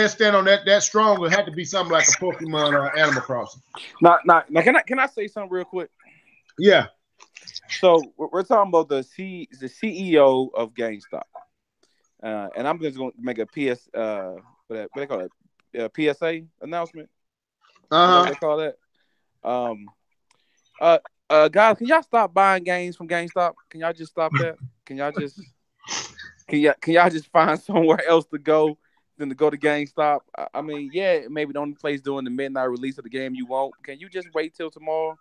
stand on that strong would have to be something like a Pokemon or Animal Crossing. Now, can I say something real quick? Yeah. So we're talking about the CEO of GameStop, and I'm just going to make a what they call it, PSA announcement. What they call that? Guys, can y'all stop buying games from GameStop? Can y'all just stop that? Can y'all just find somewhere else to go than to go to GameStop. I mean, yeah, maybe the only place doing the midnight release of the game you won't. Can you just wait till tomorrow?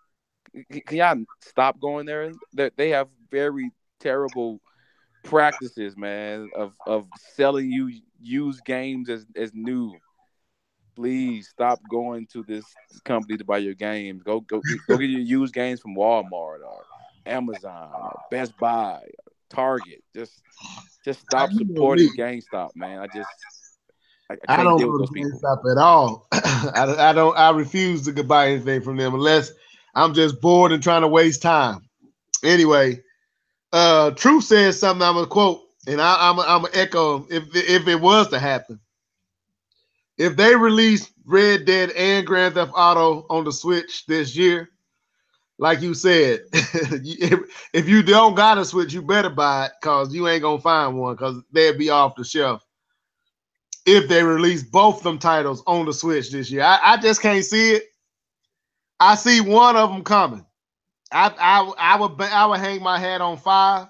Can y'all stop going there? They have very terrible practices, man, of selling you used games as new. Please stop going to this company to buy your games. Go get your used games from Walmart or Amazon or Best Buy, or Target. Just stop You know me. supporting GameStop, man. I I can't don't deal with go to those people. GameStop at all. I don't. I refuse to buy anything from them unless I'm just bored and trying to waste time. Anyway, Truth says something. I'm gonna quote, and I'm gonna echo if it was to happen. If they release Red Dead and Grand Theft Auto on the Switch this year, like you said, if you don't got a Switch, you better buy it because you ain't gonna find one because they'll be off the shelf if they release both them titles on the Switch this year. I just can't see it. I see one of them coming. I would hang my hat on 5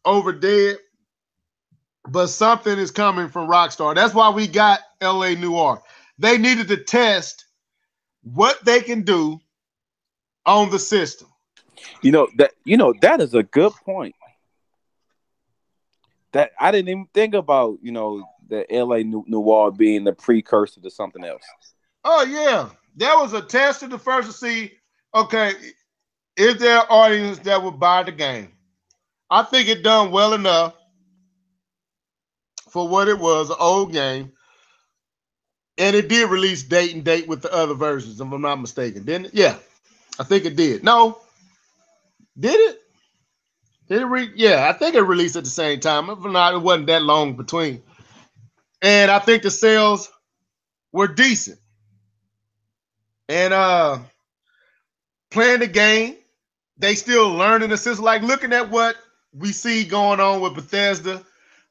over Dead, but something is coming from Rockstar. That's why we got LA Noire. They needed to test what they can do on the system. That is a good point. That I didn't even think about. The LA Noir being the precursor to something else. Oh yeah, that was a test of the first to see. Okay, is there an audience that would buy the game? I think it done well enough for what it was, an old game. And it did release date and date with the other versions, if I'm not mistaken. Didn't it? Yeah, I think it did. No, did it? Yeah, I think it released at the same time. If not, it wasn't that long between. And I think the sales were decent. And playing the game, they still learning the system. Like looking at what we see going on with Bethesda,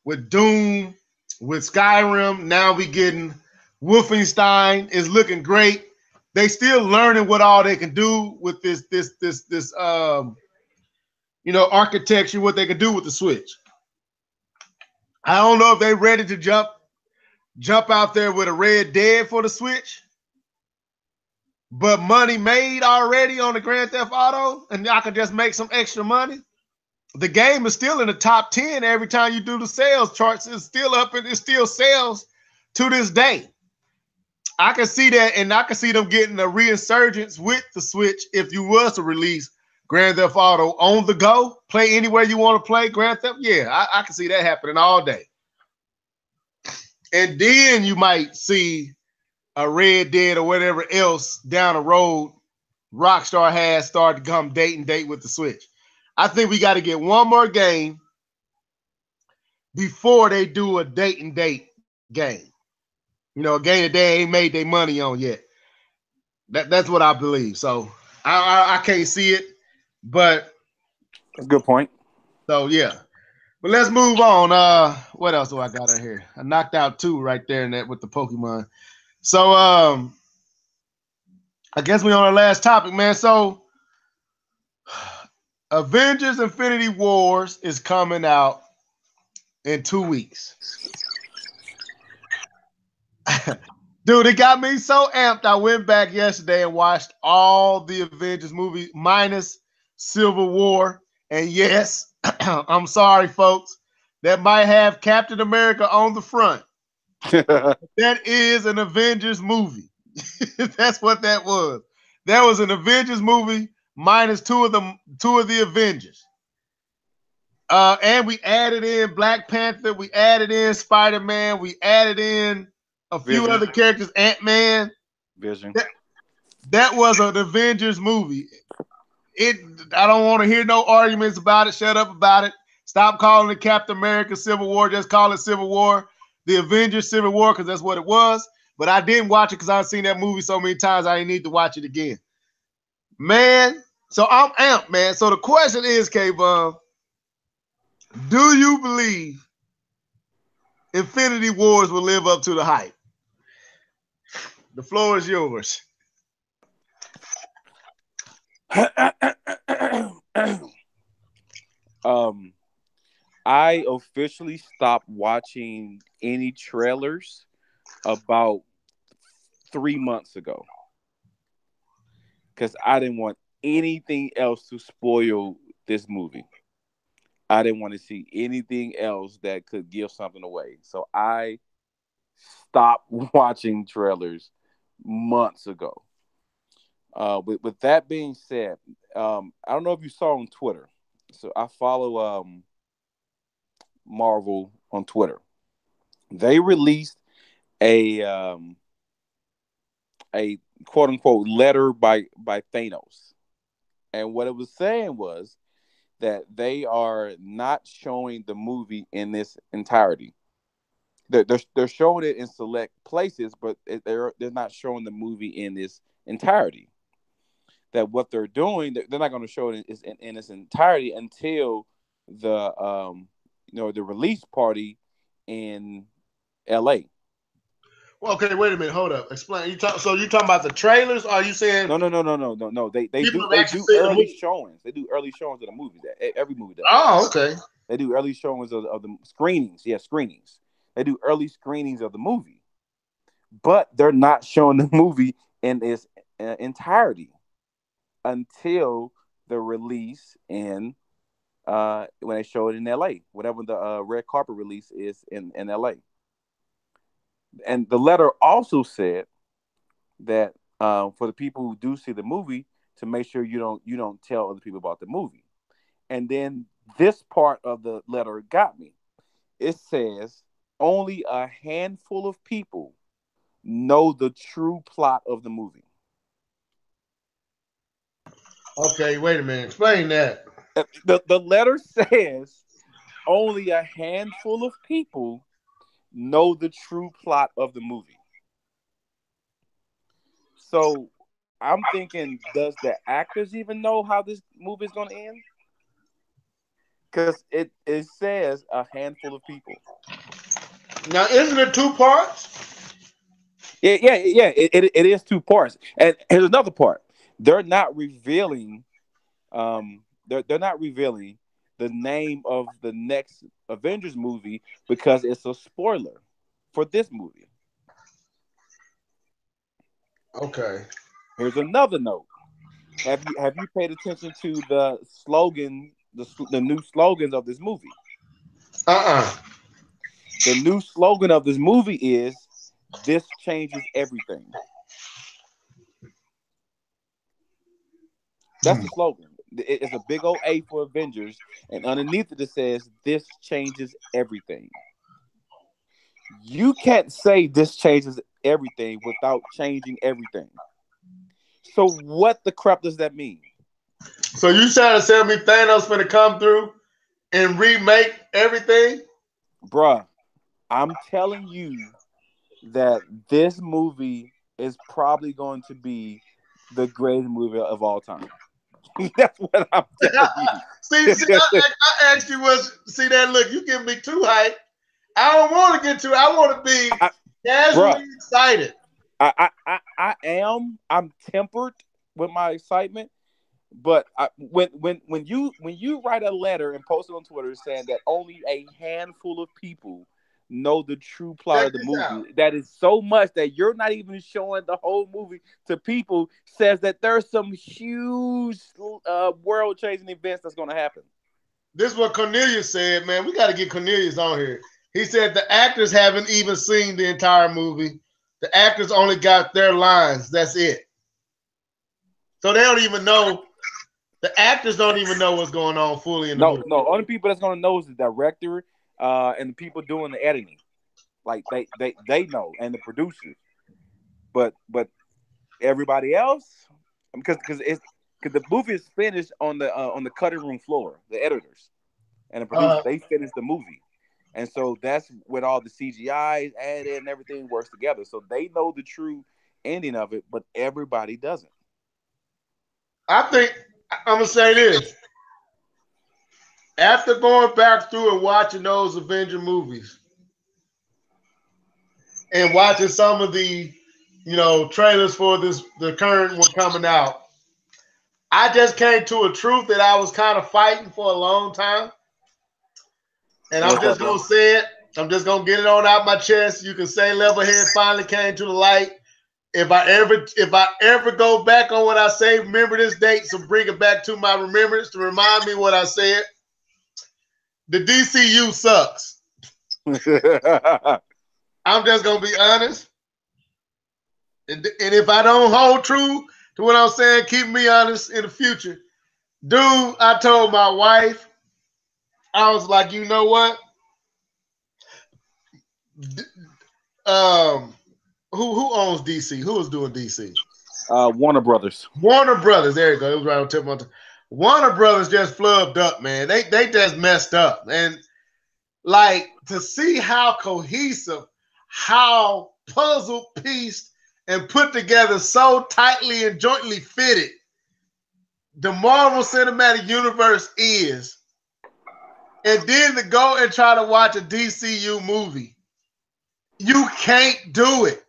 with Doom, with Skyrim. Now we getting Wolfenstein is looking great. They still learning what all they can do with this architecture, what they can do with the Switch. I don't know if they ready to jump out there with a Red Dead for the Switch, but money made already on the Grand Theft Auto, and I can just make some extra money. The game is still in the top 10 every time you do the sales charts. It's still up and it still sells to this day. I can see that, and I can see them getting a resurgence with the Switch if you was to release Grand Theft Auto on the go, play anywhere you want to play Grand Theft. Yeah, I can see that happening all day. And then you might see a Red Dead or whatever else down the road Rockstar has started to come date and date with the Switch. I think we got to get one more game before they do a date and date game. A game that they ain't made their money on yet. That's what I believe. So I can't see it, but that's a good point. So yeah. But let's move on. What else do I got in here? I knocked out 2 right there in that with the Pokemon. So I guess we on our last topic, man. So Avengers Infinity Wars is coming out in 2 weeks. Dude, it got me so amped. I went back yesterday and watched all the Avengers movies minus Civil War. And yes, I'm sorry, folks, that might have Captain America on the front. That is an Avengers movie. That's what that was. That was an Avengers movie minus two of the Avengers. And we added in Black Panther, we added in Spider-Man, we added in a few Vision. other characters, Ant-Man. Vision. That was an Avengers movie. I don't want to hear no arguments about it. Shut up about it. Stop calling it Captain America Civil War. Just call it Civil War. The Avengers Civil War, because that's what it was. But I didn't watch it because I've seen that movie so many times I didn't need to watch it again. Man, so I'm amped, man. So the question is, K-Bum, do you believe Infinity Wars will live up to the hype? The floor is yours. I officially stopped watching any trailers about 3 months ago because I didn't want anything else to spoil this movie. I didn't want to see anything else that could give something away. So I stopped watching trailers months ago. With that being said, I don't know if you saw on Twitter. So I follow Marvel on Twitter. They released a a quote unquote letter by Thanos, and what it was saying was that they are not showing the movie in its entirety. They're showing it in select places, but they're not showing the movie in its entirety. That what they're doing, they're not going to show it in its entirety until the the release party in L.A. Well, okay, wait a minute. Hold up. Explain. So you talking about the trailers? Or are you saying No. They people do have they actually do seen the early movie? showings. They do early showings of the movies. Every movie does. Oh, okay. They do early showings of the screenings. Yeah, screenings. They do early screenings of the movie, but they're not showing the movie in its entirety until the release in when they show it in LA, whatever the red carpet release is in LA. And the letter also said that for the people who do see the movie, to make sure you don't tell other people about the movie. And then this part of the letter got me. It says only a handful of people know the true plot of the movie. Okay, wait a minute. Explain that. The letter says only a handful of people know the true plot of the movie. So I'm thinking, does the actors even know how this movie is going to end? Because it says a handful of people. Now, isn't it two parts? Yeah. It is two parts. And here's another part. They're not revealing they're not revealing the name of the next Avengers movie because it's a spoiler for this movie. Okay. Here's another note. Have you paid attention to the slogan, the new slogans of this movie? Uh-uh. The new slogan of this movie is "This changes everything." That's the slogan. It's a big old A for Avengers, and underneath it says "This changes everything." You can't say this changes everything without changing everything. So what the crap does that mean? So you trying to tell me Thanos gonna come through and remake everything? Bruh, I'm telling you that this movie is probably going to be the greatest movie of all time. That's what I'm telling you. See, I asked you was see that look. You give me too hype. I don't want to get too. I want to be I, casually bruh, excited. I'm tempered with my excitement, but when you write a letter and post it on Twitter saying that only a handful of people know the true plot Check of the this out. movie, that is so much that you're not even showing the whole movie to people, says that there's some huge world changing events that's going to happen. This is what Cornelius said, man. We got to get Cornelius on here. He said the actors haven't even seen the entire movie. The actors only got their lines. That's it. So they don't even know. The actors don't even know what's going on fully in the No, movie. no, only people that's going to know is the director and the people doing the editing. Like they know, and the producers. But everybody else, because the movie is finished on the cutting room floor. The editors and the producers, Uh, they finished the movie, and so that's when all the CGI added and everything works together. So they know the true ending of it, but everybody doesn't. I think I'm gonna say this. After going back through and watching those Avenger movies and watching some of the, trailers for the current one coming out, I just came to a truth that I was kind of fighting for a long time. And I'm What's just up, gonna bro? say it. I'm just gonna get it on out my chest. You can say Levelhead finally came to the light. If I ever go back on what I say, remember this date, so bring it back to my remembrance to remind me what I said. The DCU sucks. I'm just gonna be honest. And if I don't hold true to what I'm saying, keep me honest in the future. Dude, I told my wife, I was like, you know what? Um, who owns DC? Who is doing DC? Warner Brothers. Warner Brothers. There you go. It was right on tip of my tongue. Warner Brothers just flubbed up, man. They just messed up. And like to see how cohesive, how puzzle pieced and put together so tightly and jointly fitted the Marvel Cinematic Universe is, and then to go and try to watch a DCU movie, you can't do it.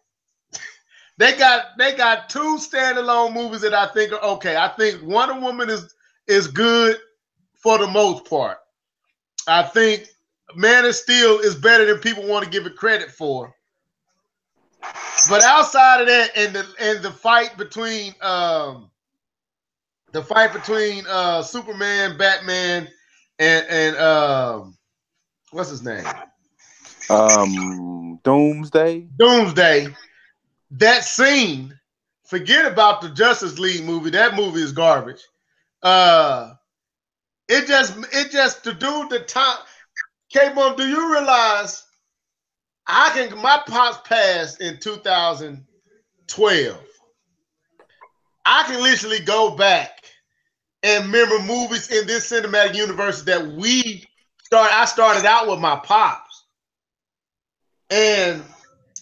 They got two standalone movies that I think are okay. I think Wonder Woman is good for the most part. I think Man of Steel is better than people want to give it credit for. But outside of that, and the fight between Superman, Batman, and what's his name? Doomsday. Doomsday. That scene, forget about the Justice League movie. That movie is garbage. It just to do the time. K-Bum, do you realize my pops passed in 2012. I can literally go back and remember movies in this cinematic universe that I started out with my pops. And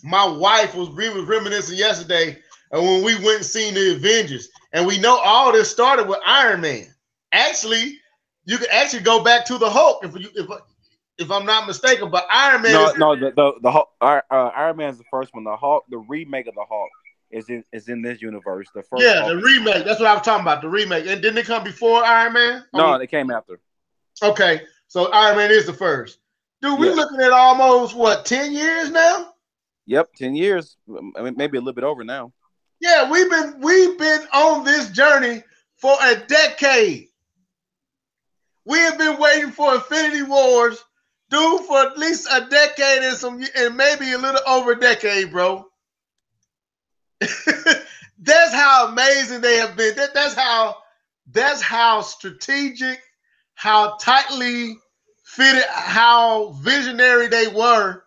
my wife we was reminiscing yesterday when we went and seen the Avengers. And we know all this started with Iron Man. Actually, you can actually go back to the Hulk if I'm not mistaken. But Iron Man The Hulk, Iron Man is the first one. The Hulk, the remake of the Hulk, is in this universe. The first, yeah, Hulk the remake. That's what I was talking about. The remake, and didn't it come before Iron Man? No, they came after. Okay, so Iron Man is the first. Dude, we're Yeah. looking at almost 10 years now. Yep, 10 years. I mean, maybe a little bit over now. Yeah, we've been on this journey for a decade. We have been waiting for Infinity Wars, dude, for at least a decade and maybe a little over a decade, bro. That's how amazing they have been. That's how strategic, how tightly fitted, how visionary they were.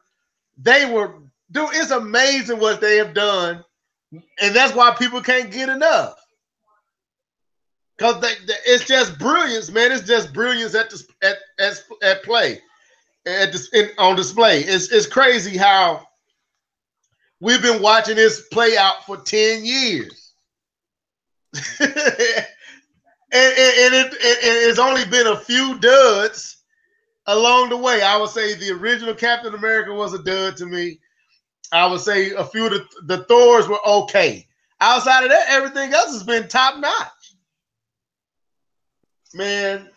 Dude, it's amazing what they have done. And that's why people can't get enough. Because it's just brilliance, man. It's just brilliance at play, on display. It's crazy how we've been watching this play out for 10 years. and it's only been a few duds along the way. I would say the original Captain America was a dud to me. I would say a few of the Thors were okay. Outside of that, everything else has been top notch. Man,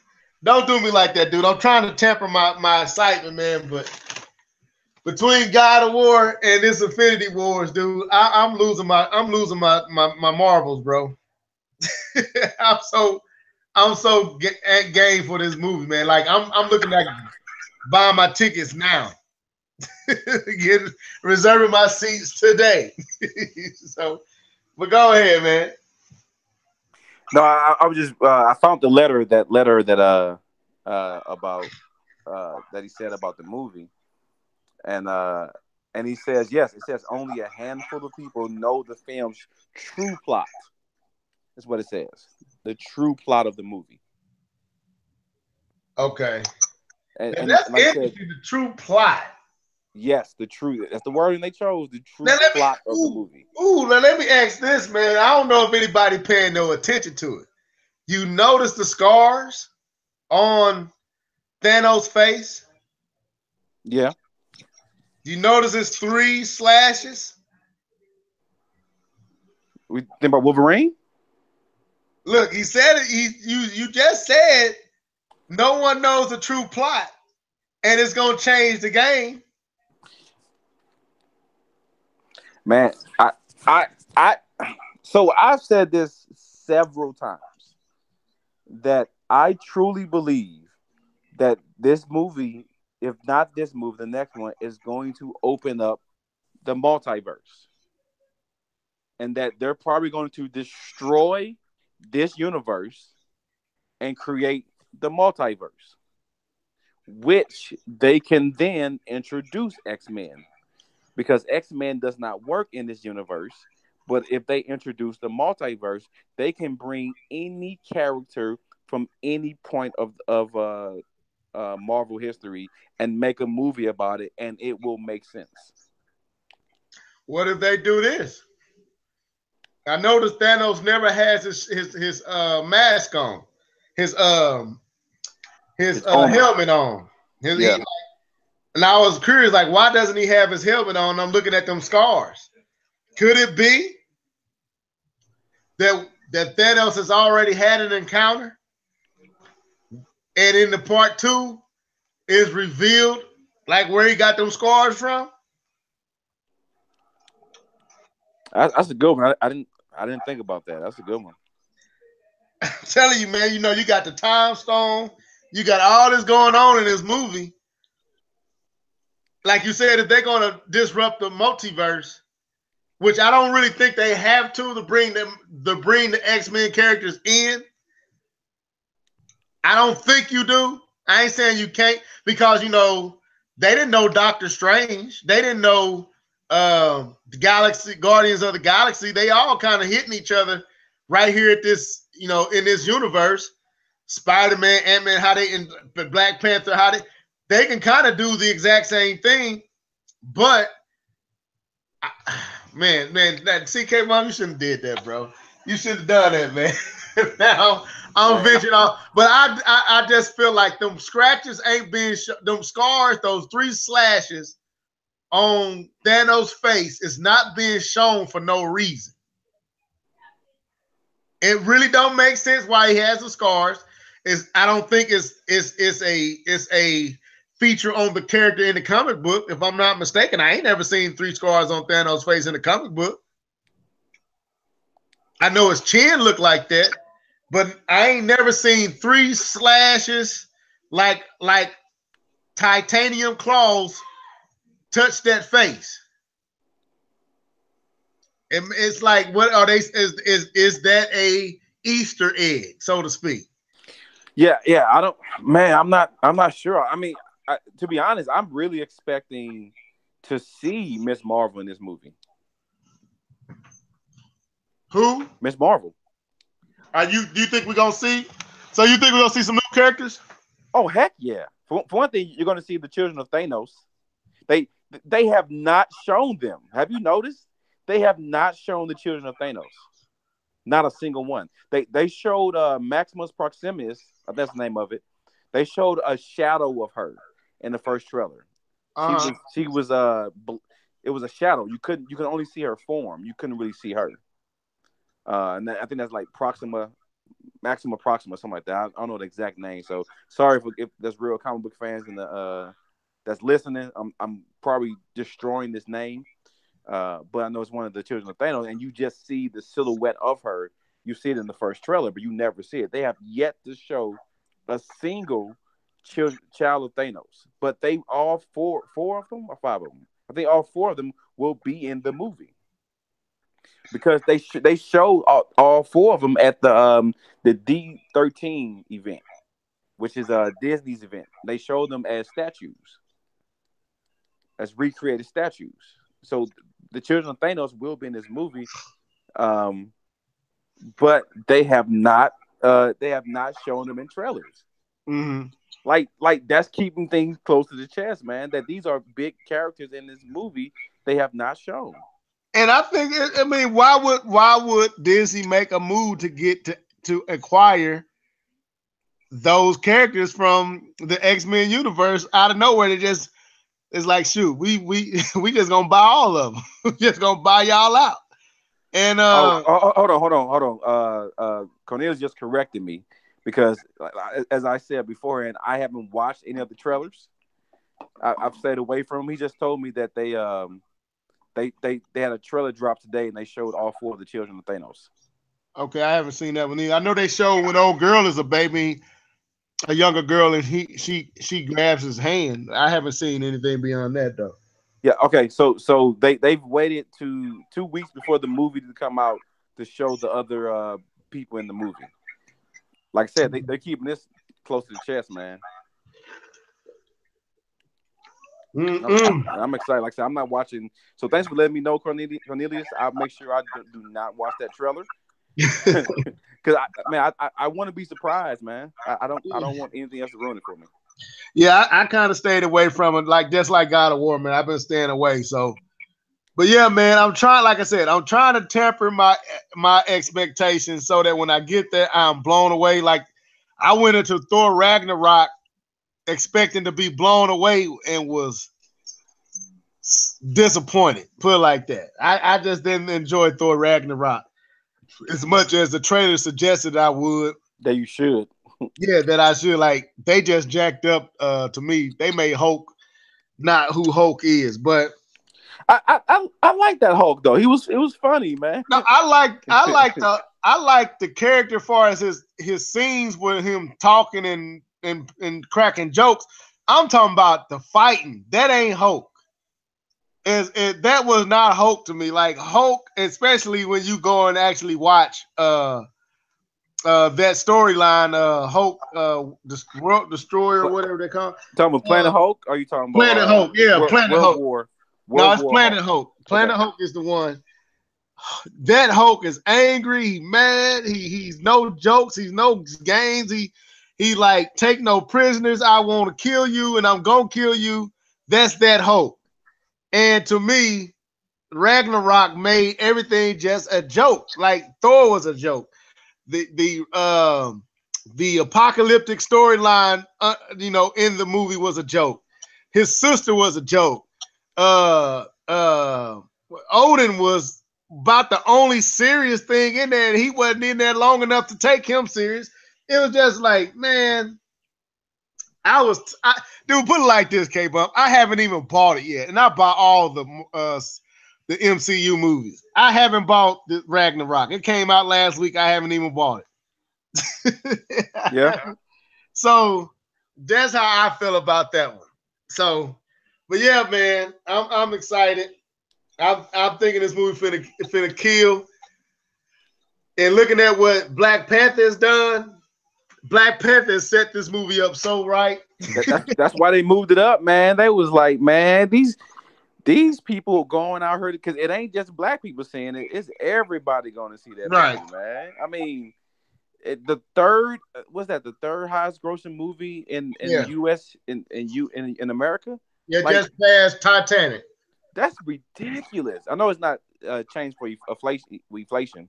don't do me like that, dude. I'm trying to temper my excitement, man. But between God of War and this Infinity Wars, dude, I'm losing my marbles, bro. I'm so game for this movie, man. Like I'm looking at buying my tickets now. Reserving my seats today. So, but go ahead, man. No, I was just I found the letter that about that he said about the movie, and he says yes, it says only a handful of people know the film's true plot. That's what it says. The true plot of the movie. Okay. And that's like interesting. I said, The true plot. Yes, the true. That's the wording they chose. The true plot of the movie. Now let me ask this, man. I don't know if anybody paying no attention to it. You notice the scars on Thanos' face? Yeah. You notice his 3 slashes? We think about Wolverine. Look, he said it. You just said no one knows the true plot. and it's gonna change the game. Man, I, I. So I've said this several times that I truly believe that this movie, if not this movie, the next one is going to open up the multiverse, and that they're probably going to destroy this universe and create the multiverse, which they can then introduce X-Men, because X-Men does not work in this universe. But if they introduce the multiverse, they can bring any character from any point of Marvel history and make a movie about it, and it will make sense. What if they do this? I noticed Thanos never has his mask on, his His armor. helmet on. Yeah. And I was curious, like, why doesn't he have his helmet on? I'm looking at them scars. Could it be that Thanos has already had an encounter, and in the part 2 is revealed like where he got them scars from? That's a good one. I didn't think about that. That's a good one. I'm telling you, man, you got the time stone, you got all this going on in this movie. Like you said, if they're gonna disrupt the multiverse, which I don't really think they have to bring the X-Men characters in. I don't think you do. I ain't saying you can't, because they didn't know Doctor Strange. They didn't know the Galaxy Guardians of the Galaxy. They all kind of hitting each other right here at this, in this universe. Spider-Man, Ant-Man, how they in Black Panther, how they can kind of do the exact same thing, but man, that CK Mom, you shouldn't have did that, bro. You should have done that, man. Now I'm venturing off, but I just feel like them scratches ain't being them scars, those 3 slashes on Thanos' face is not being shown for no reason. It really don't make sense why he has the scars. I don't think it's a feature on the character in the comic book. If I'm not mistaken, I ain't never seen 3 scars on Thanos' face in the comic book. I know his chin looked like that, but I ain't never seen 3 slashes like titanium claws touch that face. It's like, what are they? Is that a Easter egg, so to speak? Yeah. I don't, man. I'm not sure. I mean, to be honest, I'm really expecting to see Miss Marvel in this movie. Who? Miss Marvel. Do you think we're gonna see? So you think we're gonna see some new characters? Oh heck yeah! For one thing, you're gonna see the children of Thanos. They have not shown them. Have you noticed? They have not shown the children of Thanos. Not a single one. They showed Maximus Proximus. That's the name of it. They showed a shadow of her in the first trailer. She was it was a shadow. You could only see her form. You couldn't really see her. And I think that's like Maxima Proxima, something like that. I don't know the exact name. So sorry if there's real comic book fans in the that's listening. I'm probably destroying this name. But I know it's one of the children of Thanos, and you just see the silhouette of her. You see it in the first trailer, but you never see it. They have yet to show a single child of Thanos, but they all four of them or 5 of them. I think all 4 of them will be in the movie because they showed all 4 of them at the D13 event, which is Disney's event. They showed them as statues, as recreated statues. So the children of Thanos will be in this movie, but they have not shown them in trailers. Mm-hmm. Like that's keeping things close to the chest, man. That these are big characters in this movie they have not shown. And I think, I mean, why would Disney make a move to get to acquire those characters from the X-Men universe out of nowhere? It's like, shoot, we just gonna buy all of them. We're just gonna buy y'all out. And hold on. Cornelius just corrected me because, as I said beforehand, I haven't watched any of the trailers. I've stayed away from him. He just told me that they had a trailer drop today and they showed all 4 of the children of Thanos. Okay, I haven't seen that one either. I know they showed when old girl is a baby, a younger girl, and she grabs his hand. I haven't seen anything beyond that though. Yeah. Okay. So they've waited to 2 weeks before the movie to come out to show the other people in the movie. Like I said, they're keeping this close to the chest, man. I'm excited. Like I said, I'm not watching. So thanks for letting me know, Cornelius. I'll make sure I do not watch that trailer. Because I want to be surprised, man. I don't want anything else to ruin it for me. Yeah, I kind of stayed away from it, like just like God of War, man. I've been staying away. So, but yeah, man, I'm trying. Like I said, I'm trying to temper my expectations so that when I get there, I'm blown away. Like I went into Thor Ragnarok expecting to be blown away and was disappointed. Put it like that. I just didn't enjoy Thor Ragnarok as much as the trailer suggested I would. That you should. Yeah, that I should. Like they just jacked up to me. They made Hulk not who Hulk is, but I like that Hulk though. It was funny, man. No, I like the character as far as his scenes with him talking and cracking jokes. I'm talking about the fighting. That ain't Hulk. That was not Hulk to me. Like Hulk, especially when you go and actually watch that storyline, Hulk, World Destroyer, or whatever they call it. Talking about Planet Hulk? Or are you talking about Planet Hulk? Yeah, Planet Hulk. No, it's Planet Hulk. Planet Hulk is the one. That Hulk is angry, mad. He's no jokes. He's no games. He like take no prisoners. I want to kill you, and I'm gonna kill you. That's that Hulk. And to me, Ragnarok made everything just a joke. Like Thor was a joke. The apocalyptic storyline, in the movie was a joke. His sister was a joke. Odin was about the only serious thing in there, and he wasn't in there long enough to take him serious. It was just like, man, dude, put it like this, K-Bump. I haven't even bought it yet, and I bought all the MCU movies. I haven't bought the Ragnarok. It came out last week. I haven't even bought it. Yeah. So that's how I feel about that one. So, but yeah, man, I'm excited. I'm thinking this movie finna kill. And looking at what Black Panther has done, Black Panther set this movie up so right. That's why they moved it up, man. They was like, man, these people going out here because it ain't just black people seeing it; it's everybody going to see that movie, man. I mean, the third highest grossing movie in the U.S. in America. Yeah, like, just past Titanic. That's ridiculous. I know it's not changed for inflation.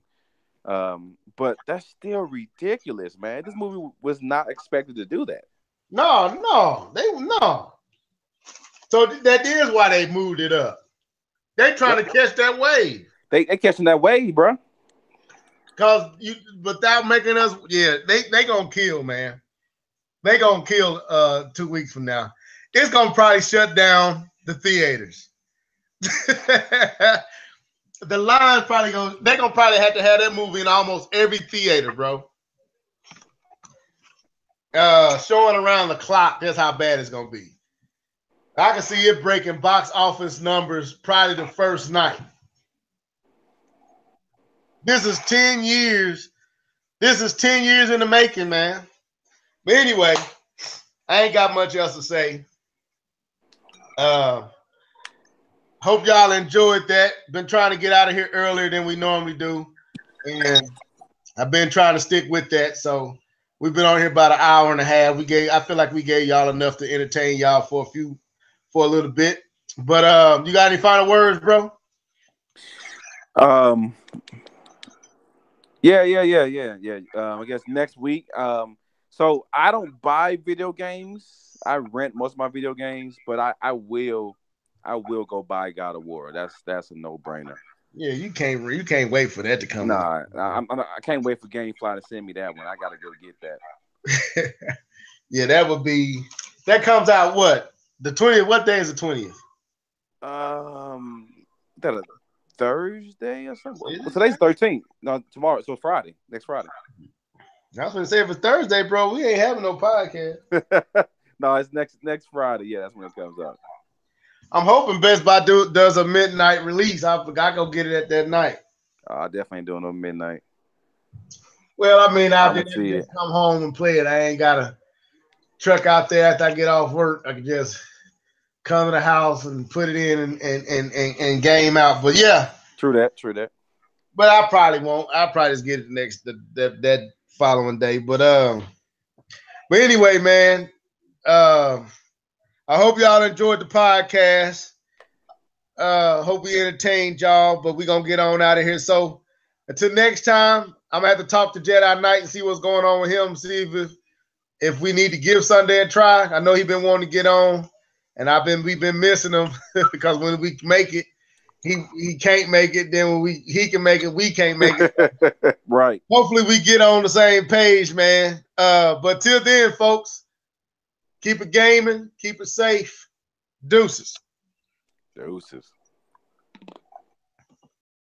But that's still ridiculous, man. This movie was not expected to do that. No. So that is why they moved it up. They trying to catch that wave. They catching that wave, bro. Cause without making us, they gonna kill, man. They gonna kill 2 weeks from now. It's gonna probably shut down the theaters. The line's probably they're gonna probably have to have that movie in almost every theater, bro. Showing around the clock, that's how bad it's gonna be. I can see it breaking box office numbers probably the first night. This is 10 years. This is 10 years in the making, man. But anyway, I ain't got much else to say. Hope y'all enjoyed that. Been trying to get out of here earlier than we normally do. And I've been trying to stick with that. So we've been on here about an hour and a half. I feel like we gave y'all enough to entertain y'all for a little bit. But you got any final words, bro? Yeah. I guess next week. So I don't buy video games. I rent most of my video games, but I will go buy God of War. That's a no-brainer. Yeah, you can't wait for that to come out. I can't wait for GameFly to send me that one. I gotta go get that. Yeah, that comes out what? The 20th. What day is the 20th? That a Thursday or something? Well, today's 13th. No, tomorrow. So Friday. Next Friday. I was gonna say if it's Thursday, bro, we ain't having no podcast. No, it's next Friday. Yeah, that's when it comes out. I'm hoping Best Buy does a midnight release. I forgot go get it at that night. I definitely ain't doing no midnight. Well, I mean, I'll just come home and play it. I ain't gotta truck out there after I get off work. I can just come to the house and put it in and game out. But yeah, true that. But I probably won't. I'll probably just get it that following day. But anyway, man. I hope y'all enjoyed the podcast. Hope we entertained y'all, but we're gonna get on out of here. So until next time, I'm gonna have to talk to Jedi Knight and see what's going on with him, see if we need to give Sunday a try. I know he's been wanting to get on, and we've been missing him because when we make it, he can't make it. Then when he can make it, we can't make it. Right. Hopefully we get on the same page, man. But till then, folks, keep it gaming, keep it safe. Deuces.